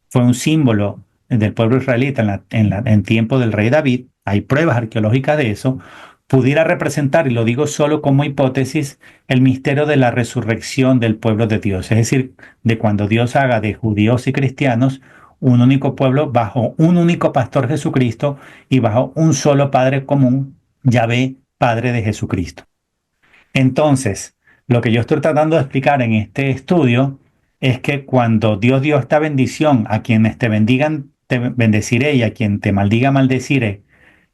fue un símbolo del pueblo israelita en tiempo del rey David, hay pruebas arqueológicas de eso, pudiera representar, y lo digo solo como hipótesis, el misterio de la resurrección del pueblo de Dios, es decir, de cuando Dios haga de judíos y cristianos un único pueblo bajo un único pastor Jesucristo y bajo un solo Padre común, Yahvé, Padre de Jesucristo. Entonces, lo que yo estoy tratando de explicar en este estudio es que cuando Dios dio esta bendición, a quienes te bendigan, te bendeciré, y a quien te maldiga, maldeciré,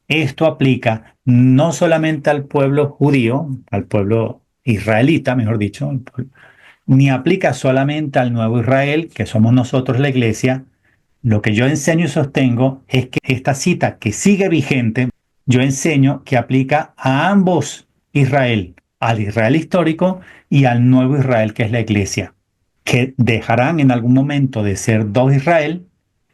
esto aplica no solamente al pueblo judío, al pueblo israelita, mejor dicho, ni aplica solamente al nuevo Israel, que somos nosotros la iglesia. Lo que yo enseño y sostengo es que esta cita que sigue vigente, yo enseño que aplica a ambos Israel, al Israel histórico y al nuevo Israel, que es la iglesia, que dejarán en algún momento de ser dos Israel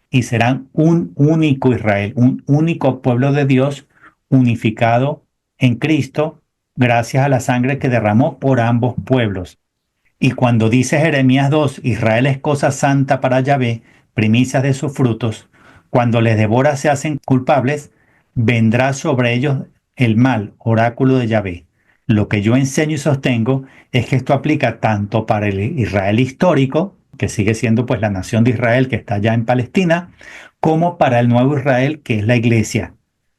y serán un único Israel, un único pueblo de Dios unificado en Cristo gracias a la sangre que derramó por ambos pueblos. Y cuando dice Jeremías 2, Israel es cosa santa para Yahvé, primicias de sus frutos, cuando les devora se hacen culpables, vendrá sobre ellos el mal, oráculo de Yahvé. Lo que yo enseño y sostengo es que esto aplica tanto para el Israel histórico, que sigue siendo pues la nación de Israel que está allá en Palestina, como para el nuevo Israel, que es la iglesia.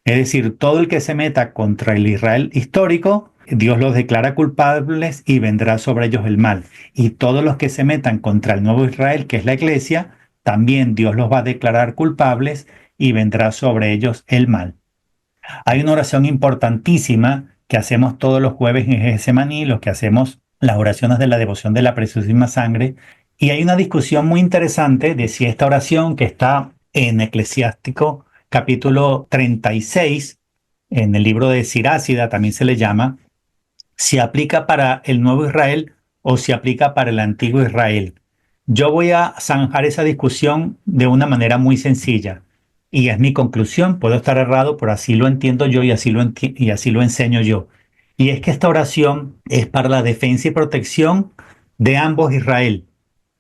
Es decir, todo el que se meta contra el Israel histórico, Dios los declara culpables y vendrá sobre ellos el mal. Y todos los que se metan contra el nuevo Israel, que es la iglesia, también Dios los va a declarar culpables y vendrá sobre ellos el mal. Hay una oración importantísima que hacemos todos los jueves en Getsemaní, los que hacemos las oraciones de la devoción de la preciosísima sangre. Y hay una discusión muy interesante de si esta oración, que está en Eclesiástico capítulo 36, en el libro de Sirácida también se le llama, si aplica para el nuevo Israel o si aplica para el antiguo Israel. Yo voy a zanjar esa discusión de una manera muy sencilla. Y es mi conclusión, puedo estar errado, pero así lo entiendo yo y así lo enseño yo. Y es que esta oración es para la defensa y protección de ambos Israel.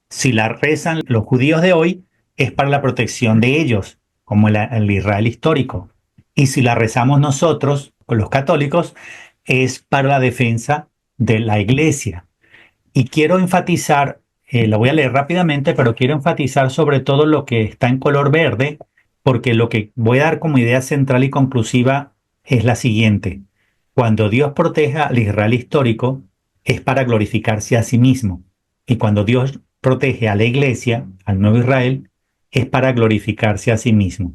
Si la rezan los judíos de hoy, es para la protección de ellos, como el Israel histórico. Y si la rezamos nosotros, los católicos, es para la defensa de la iglesia. Y quiero enfatizar, lo voy a leer rápidamente, pero quiero enfatizar sobre todo lo que está en color verde, porque lo que voy a dar como idea central y conclusiva es la siguiente. Cuando Dios proteja al Israel histórico, es para glorificarse a sí mismo. Y cuando Dios protege a la iglesia, al nuevo Israel, es para glorificarse a sí mismo.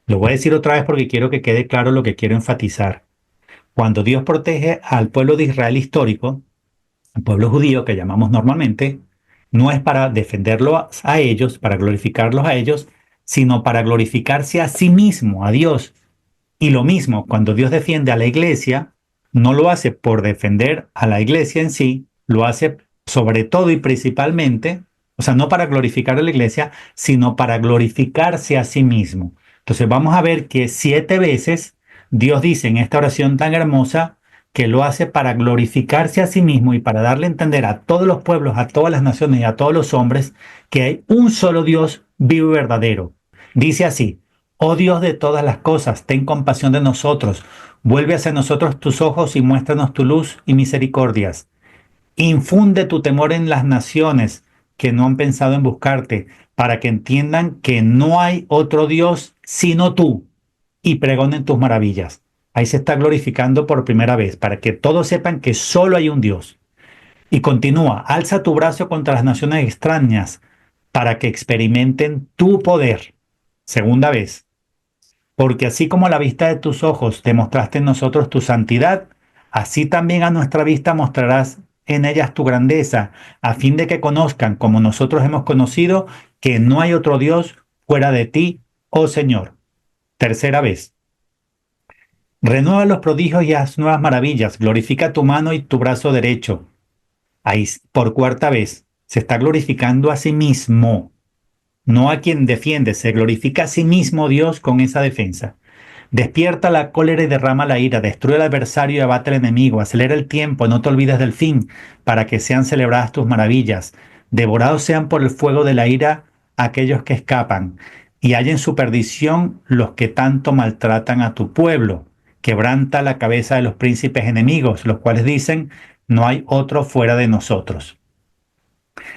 Lo voy a decir otra vez porque quiero que quede claro lo que quiero enfatizar. Cuando Dios protege al pueblo de Israel histórico, al pueblo judío que llamamos normalmente, no es para defenderlos a ellos, para glorificarlos a ellos, sino para glorificarse a sí mismo, a Dios. Y lo mismo, cuando Dios defiende a la iglesia, no lo hace por defender a la iglesia en sí, lo hace sobre todo y principalmente, o sea, no para glorificar a la iglesia, sino para glorificarse a sí mismo. Entonces vamos a ver que 7 veces Dios dice en esta oración tan hermosa que lo hace para glorificarse a sí mismo y para darle a entender a todos los pueblos, a todas las naciones y a todos los hombres que hay un solo Dios vivo y verdadero. Dice así: Oh Dios de todas las cosas, ten compasión de nosotros. Vuelve hacia nosotros tus ojos y muéstranos tu luz y misericordias. Infunde tu temor en las naciones que no han pensado en buscarte, para que entiendan que no hay otro Dios sino tú, y pregonen tus maravillas. Ahí se está glorificando por primera vez, para que todos sepan que solo hay un Dios. Y continúa, alza tu brazo contra las naciones extrañas, para que experimenten tu poder. Segunda vez, porque así como a la vista de tus ojos demostraste en nosotros tu santidad, así también a nuestra vista mostrarás en ellas tu grandeza, a fin de que conozcan, como nosotros hemos conocido, que no hay otro Dios fuera de ti, oh Señor. Tercera vez. Renueva los prodigios y haz nuevas maravillas, glorifica tu mano y tu brazo derecho. Ahí, por cuarta vez, se está glorificando a sí mismo, no a quien defiende, se glorifica a sí mismo Dios con esa defensa. Despierta la cólera y derrama la ira, destruye al adversario y abate al enemigo, acelera el tiempo, no te olvides del fin, para que sean celebradas tus maravillas. Devorados sean por el fuego de la ira aquellos que escapan, y hallen su perdición los que tanto maltratan a tu pueblo. Quebranta la cabeza de los príncipes enemigos, los cuales dicen, no hay otro fuera de nosotros.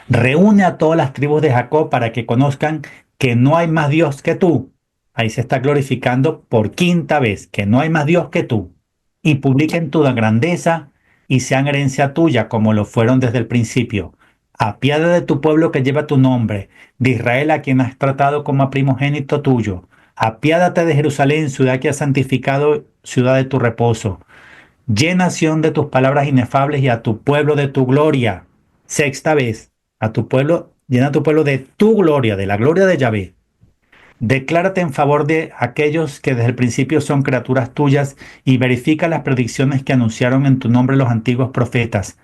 Reúne a todas las tribus de Jacob para que conozcan que no hay más Dios que tú. Ahí se está glorificando por quinta vez, que no hay más Dios que tú. Y publiquen tu grandeza y sean herencia tuya como lo fueron desde el principio. Apiada de tu pueblo que lleva tu nombre, de Israel a quien has tratado como a primogénito tuyo. Apiádate de Jerusalén, ciudad que has santificado, ciudad de tu reposo. Llena Sión de tus palabras inefables y a tu pueblo de tu gloria. Sexta vez, a tu pueblo, llena a tu pueblo de tu gloria, de la gloria de Yahvé. Declárate en favor de aquellos que desde el principio son criaturas tuyas y verifica las predicciones que anunciaron en tu nombre los antiguos profetas.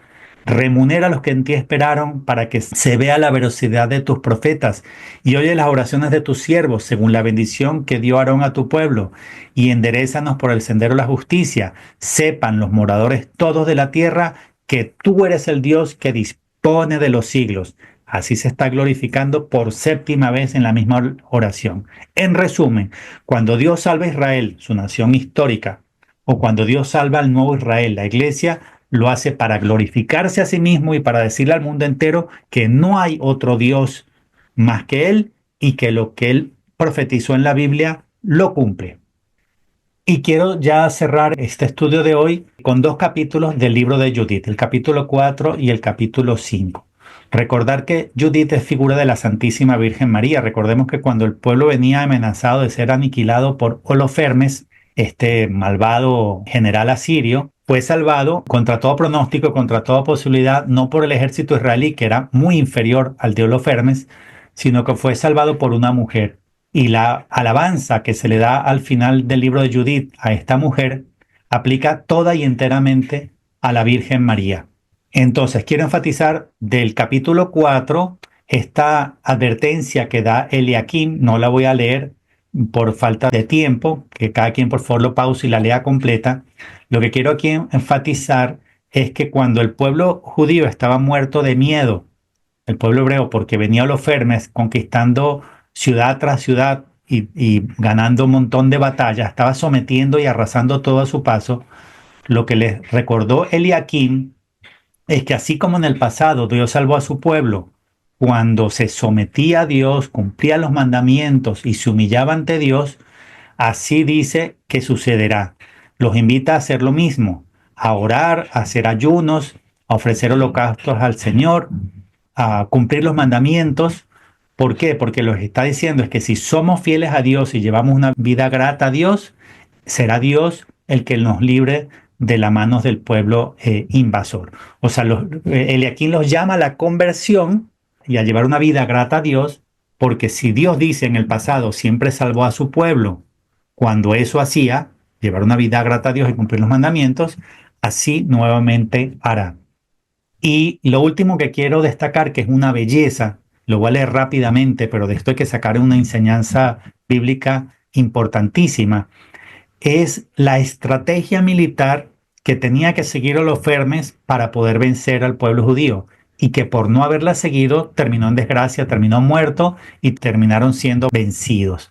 Remunera a los que en ti esperaron para que se vea la veracidad de tus profetas y oye las oraciones de tus siervos según la bendición que dio Aarón a tu pueblo y enderézanos por el sendero de la justicia. Sepan los moradores todos de la tierra que tú eres el Dios que dispone de los siglos. Así se está glorificando por séptima vez en la misma oración. En resumen, cuando Dios salva a Israel, su nación histórica, o cuando Dios salva al nuevo Israel, la iglesia, lo hace para glorificarse a sí mismo y para decirle al mundo entero que no hay otro Dios más que Él y que lo que Él profetizó en la Biblia lo cumple. Y quiero ya cerrar este estudio de hoy con dos capítulos del libro de Judith, el capítulo 4 y el capítulo 5. Recordar que Judith es figura de la Santísima Virgen María. Recordemos que cuando el pueblo venía amenazado de ser aniquilado por Holofernes, este malvado general asirio, fue salvado contra todo pronóstico, contra toda posibilidad, no por el ejército israelí, que era muy inferior al de Holofernes, sino que fue salvado por una mujer. Y la alabanza que se le da al final del libro de Judith a esta mujer aplica toda y enteramente a la Virgen María. Entonces, quiero enfatizar del capítulo 4 esta advertencia que da Eliakim, no la voy a leer por falta de tiempo, que cada quien por favor lo pause y la lea completa. Lo que quiero aquí enfatizar es que cuando el pueblo judío estaba muerto de miedo, el pueblo hebreo, porque venía Holofernes conquistando ciudad tras ciudad y ganando un montón de batallas, estaba sometiendo y arrasando todo a su paso, lo que les recordó Eliakim es que así como en el pasado Dios salvó a su pueblo, cuando se sometía a Dios, cumplía los mandamientos y se humillaba ante Dios, así dice que sucederá. Los invita a hacer lo mismo, a orar, a hacer ayunos, a ofrecer holocaustos al Señor, a cumplir los mandamientos. ¿Por qué? Porque lo que está diciendo es que si somos fieles a Dios y llevamos una vida grata a Dios, será Dios el que nos libre de las manos del pueblo invasor. O sea, Eliakim los llama a la conversión y a llevar una vida grata a Dios, porque si Dios dice en el pasado siempre salvó a su pueblo, cuando eso hacía, llevar una vida grata a Dios y cumplir los mandamientos, así nuevamente hará. Y lo último que quiero destacar, que es una belleza, lo voy a leer rápidamente, pero de esto hay que sacar una enseñanza bíblica importantísima, es la estrategia militar que tenía que seguir Holofernes para poder vencer al pueblo judío y que por no haberla seguido terminó en desgracia, terminó muerto y terminaron siendo vencidos.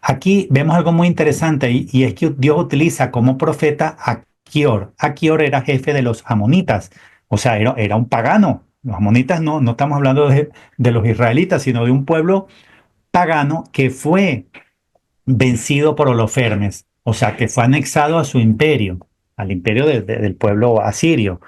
Aquí vemos algo muy interesante y es que Dios utiliza como profeta a Aquior. Aquior era jefe de los amonitas, o sea, era un pagano. Los amonitas no estamos hablando de los israelitas, sino de un pueblo pagano que fue vencido por Holofernes, o sea, que fue anexado a su imperio, al imperio del pueblo asirio.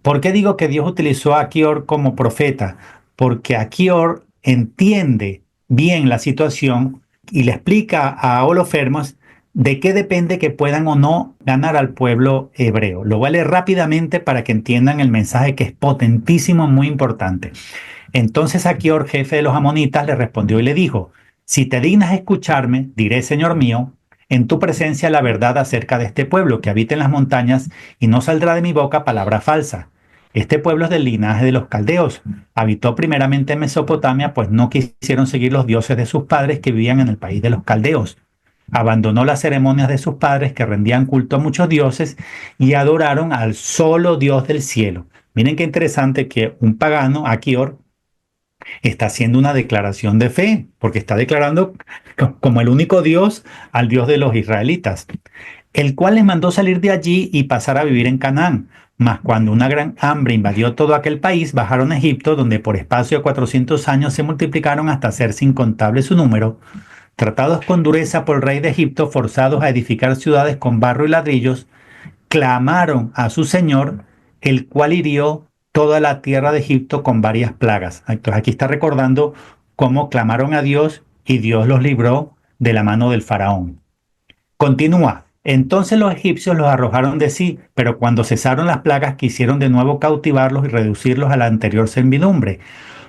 ¿Por qué digo que Dios utilizó a Achior como profeta? Porque Achior entiende bien la situación y le explica a Holofernes de qué depende que puedan o no ganar al pueblo hebreo. Lo voy a leer rápidamente para que entiendan el mensaje que es potentísimo, muy importante. Entonces Achior, jefe de los amonitas, le respondió y le dijo: si te dignas escucharme, diré, Señor mío, en tu presencia la verdad acerca de este pueblo que habita en las montañas, y no saldrá de mi boca palabra falsa. Este pueblo es del linaje de los caldeos. Habitó primeramente en Mesopotamia, pues no quisieron seguir los dioses de sus padres que vivían en el país de los caldeos. Abandonó las ceremonias de sus padres que rendían culto a muchos dioses y adoraron al solo Dios del cielo. Miren qué interesante que un pagano, Achior, está haciendo una declaración de fe, porque está declarando como el único Dios al Dios de los israelitas, el cual les mandó salir de allí y pasar a vivir en Canaán. Mas cuando una gran hambre invadió todo aquel país, bajaron a Egipto, donde por espacio de 400 años se multiplicaron hasta hacerse incontable su número. Tratados con dureza por el rey de Egipto, forzados a edificar ciudades con barro y ladrillos, clamaron a su Señor, el cual hirió toda la tierra de Egipto con varias plagas. Entonces aquí está recordando cómo clamaron a Dios y Dios los libró de la mano del faraón. Continúa. Entonces los egipcios los arrojaron de sí, pero cuando cesaron las plagas quisieron de nuevo cautivarlos y reducirlos a la anterior servidumbre.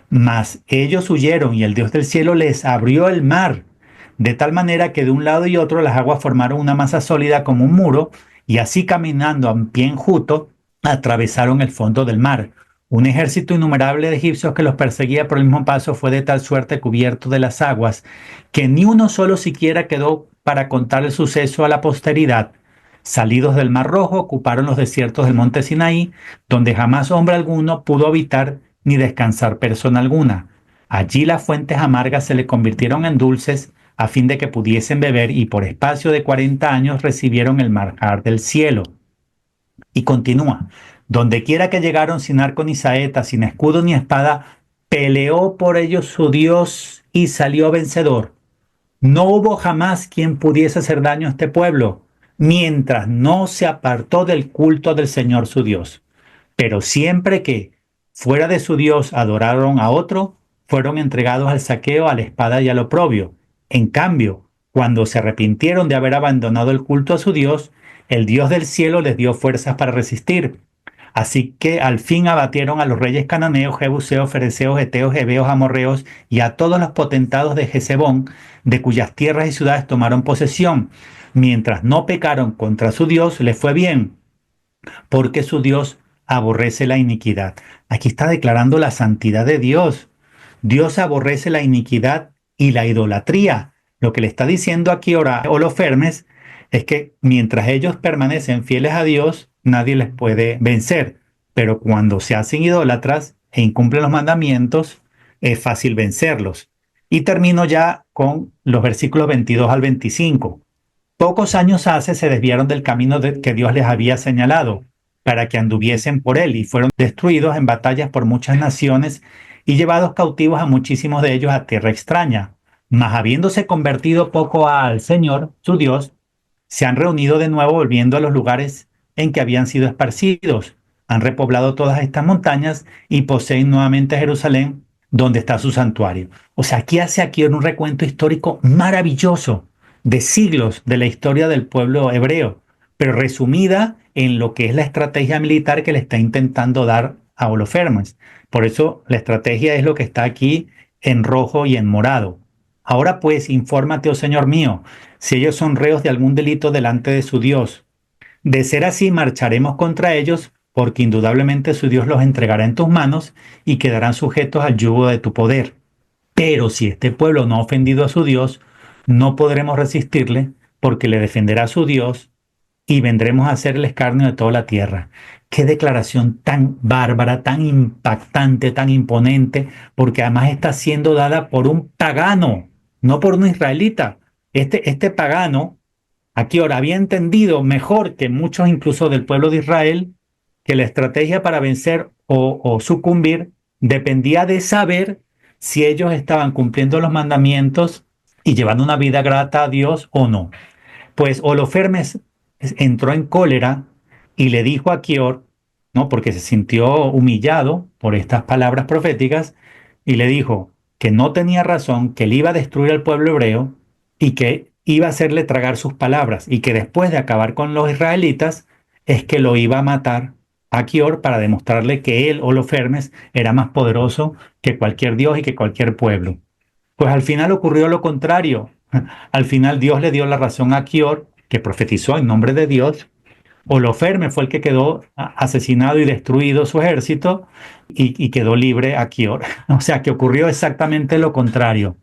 Mas ellos huyeron y el Dios del cielo les abrió el mar, de tal manera que de un lado y otro las aguas formaron una masa sólida como un muro, y así caminando a pie enjuto, atravesaron el fondo del mar. Un ejército innumerable de egipcios que los perseguía por el mismo paso fue de tal suerte cubierto de las aguas, que ni uno solo siquiera quedó para contar el suceso a la posteridad. Salidos del Mar Rojo, ocuparon los desiertos del monte Sinaí, donde jamás hombre alguno pudo habitar ni descansar persona alguna. Allí las fuentes amargas se le convirtieron en dulces a fin de que pudiesen beber, y por espacio de 40 años recibieron el manjar del cielo. Y continúa: donde quiera que llegaron sin arco ni saeta, sin escudo ni espada, peleó por ellos su Dios y salió vencedor. No hubo jamás quien pudiese hacer daño a este pueblo, mientras no se apartó del culto del Señor su Dios. Pero siempre que fuera de su Dios adoraron a otro, fueron entregados al saqueo, a la espada y al oprobio. En cambio, cuando se arrepintieron de haber abandonado el culto a su Dios, el Dios del cielo les dio fuerzas para resistir. Así que al fin abatieron a los reyes cananeos, jebuseos, fereceos, heteos, heveos, amorreos y a todos los potentados de Jezebón, de cuyas tierras y ciudades tomaron posesión. Mientras no pecaron contra su Dios, les fue bien, porque su Dios aborrece la iniquidad. Aquí está declarando la santidad de Dios. Dios aborrece la iniquidad y la idolatría. Lo que le está diciendo aquí Holofernes es que mientras ellos permanecen fieles a Dios, nadie les puede vencer. Pero cuando se hacen idólatras e incumplen los mandamientos, es fácil vencerlos. Y termino ya con los versículos 22 al 25. Pocos años hace se desviaron del camino que Dios les había señalado para que anduviesen por él, y fueron destruidos en batallas por muchas naciones y llevados cautivos a muchísimos de ellos a tierra extraña. Mas habiéndose convertido poco al Señor, su Dios, se han reunido de nuevo volviendo a los lugares en que habían sido esparcidos. Han repoblado todas estas montañas y poseen nuevamente Jerusalén, donde está su santuario. O sea, aquí un recuento histórico maravilloso de siglos de la historia del pueblo hebreo, pero resumida en lo que es la estrategia militar que le está intentando dar a Holofernes. Por eso la estrategia es lo que está aquí en rojo y en morado. Ahora pues, infórmate, oh Señor mío, si ellos son reos de algún delito delante de su Dios. De ser así, marcharemos contra ellos, porque indudablemente su Dios los entregará en tus manos y quedarán sujetos al yugo de tu poder. Pero si este pueblo no ha ofendido a su Dios, no podremos resistirle, porque le defenderá su Dios y vendremos a ser el escarnio de toda la tierra. Qué declaración tan bárbara, tan impactante, tan imponente, porque además está siendo dada por un pagano, no por un israelita. Este pagano, Achior, había entendido mejor que muchos incluso del pueblo de Israel que la estrategia para vencer o sucumbir dependía de saber si ellos estaban cumpliendo los mandamientos y llevando una vida grata a Dios o no. Pues Holofernes entró en cólera y le dijo a Achior, ¿no? Porque se sintió humillado por estas palabras proféticas, y le dijo que no tenía razón, que él iba a destruir al pueblo hebreo y que iba a hacerle tragar sus palabras, y que después de acabar con los israelitas es que lo iba a matar a Achior para demostrarle que él, Holofernes, era más poderoso que cualquier dios y que cualquier pueblo. Pues al final ocurrió lo contrario. Al final Dios le dio la razón a Achior, que profetizó en nombre de Dios. Holofernes fue el que quedó asesinado y destruido su ejército, y quedó libre Achior. O sea que ocurrió exactamente lo contrario.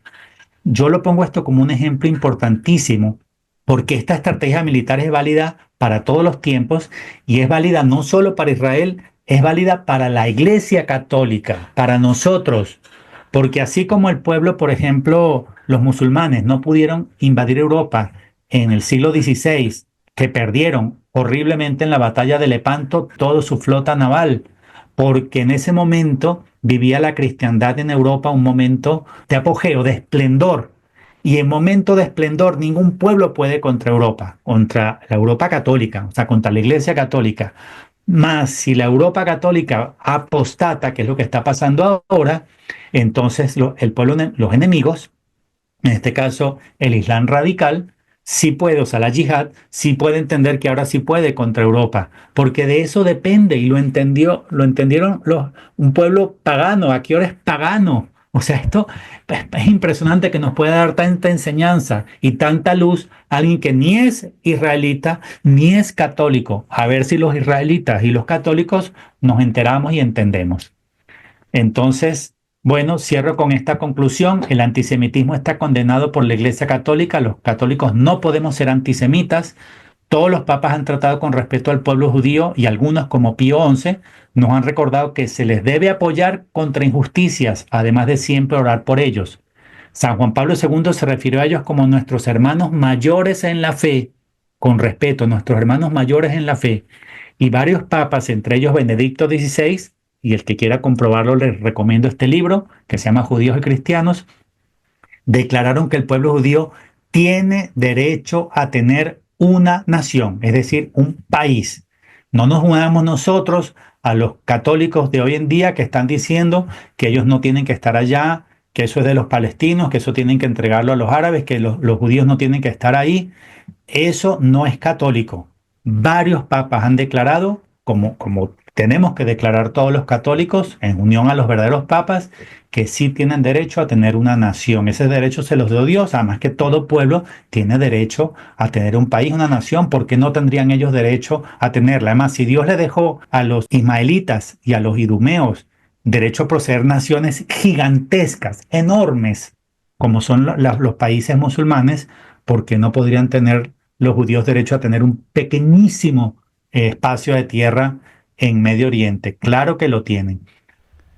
Yo lo pongo esto como un ejemplo importantísimo, porque esta estrategia militar es válida para todos los tiempos, y es válida no solo para Israel, es válida para la Iglesia Católica, para nosotros. Porque así como el pueblo, por ejemplo, los musulmanes no pudieron invadir Europa en el siglo XVI, que perdieron horriblemente en la batalla de Lepanto toda su flota naval, porque en ese momento vivía la cristiandad en Europa un momento de apogeo, de esplendor. Y en momento de esplendor ningún pueblo puede contra Europa, contra la Europa católica, o sea, contra la Iglesia católica. Más si la Europa católica apostata, que es lo que está pasando ahora, entonces el pueblo, los enemigos, en este caso el Islam radical, sí puede, o sea, la yihad, sí puede entender que ahora sí puede contra Europa, porque de eso depende, y lo entendieron un pueblo pagano. Aquí ahora es pagano. O sea, esto es impresionante que nos pueda dar tanta enseñanza y tanta luz a alguien que ni es israelita ni es católico. A ver si los israelitas y los católicos nos enteramos y entendemos. Entonces, bueno, cierro con esta conclusión. El antisemitismo está condenado por la Iglesia Católica. Los católicos no podemos ser antisemitas. Todos los papas han tratado con respeto al pueblo judío, y algunos, como Pío XI, nos han recordado que se les debe apoyar contra injusticias, además de siempre orar por ellos. San Juan Pablo II se refirió a ellos como nuestros hermanos mayores en la fe, con respeto, nuestros hermanos mayores en la fe. Y varios papas, entre ellos Benedicto XVI, y el que quiera comprobarlo les recomiendo este libro que se llama Judíos y Cristianos, declararon que el pueblo judío tiene derecho a tener una nación, es decir, un país. No nos unamos nosotros a los católicos de hoy en día que están diciendo que ellos no tienen que estar allá, que eso es de los palestinos, que eso tienen que entregarlo a los árabes, que los judíos no tienen que estar ahí. Eso no es católico. Varios papas han declarado, como tenemos que declarar todos los católicos, en unión a los verdaderos papas, que sí tienen derecho a tener una nación. Ese derecho se los dio Dios, además que todo pueblo tiene derecho a tener un país, una nación. ¿Por qué no tendrían ellos derecho a tenerla? Además, si Dios le dejó a los ismaelitas y a los idumeos derecho a poseer naciones gigantescas, enormes, como son los países musulmanes, ¿por qué no podrían tener los judíos derecho a tener un pequeñísimo espacio de tierra en Medio Oriente? Claro que lo tienen.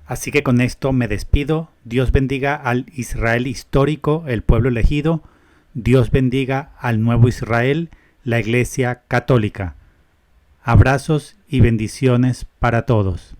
Así que con esto me despido. Dios bendiga al Israel histórico, el pueblo elegido. Dios bendiga al nuevo Israel, la Iglesia Católica. Abrazos y bendiciones para todos.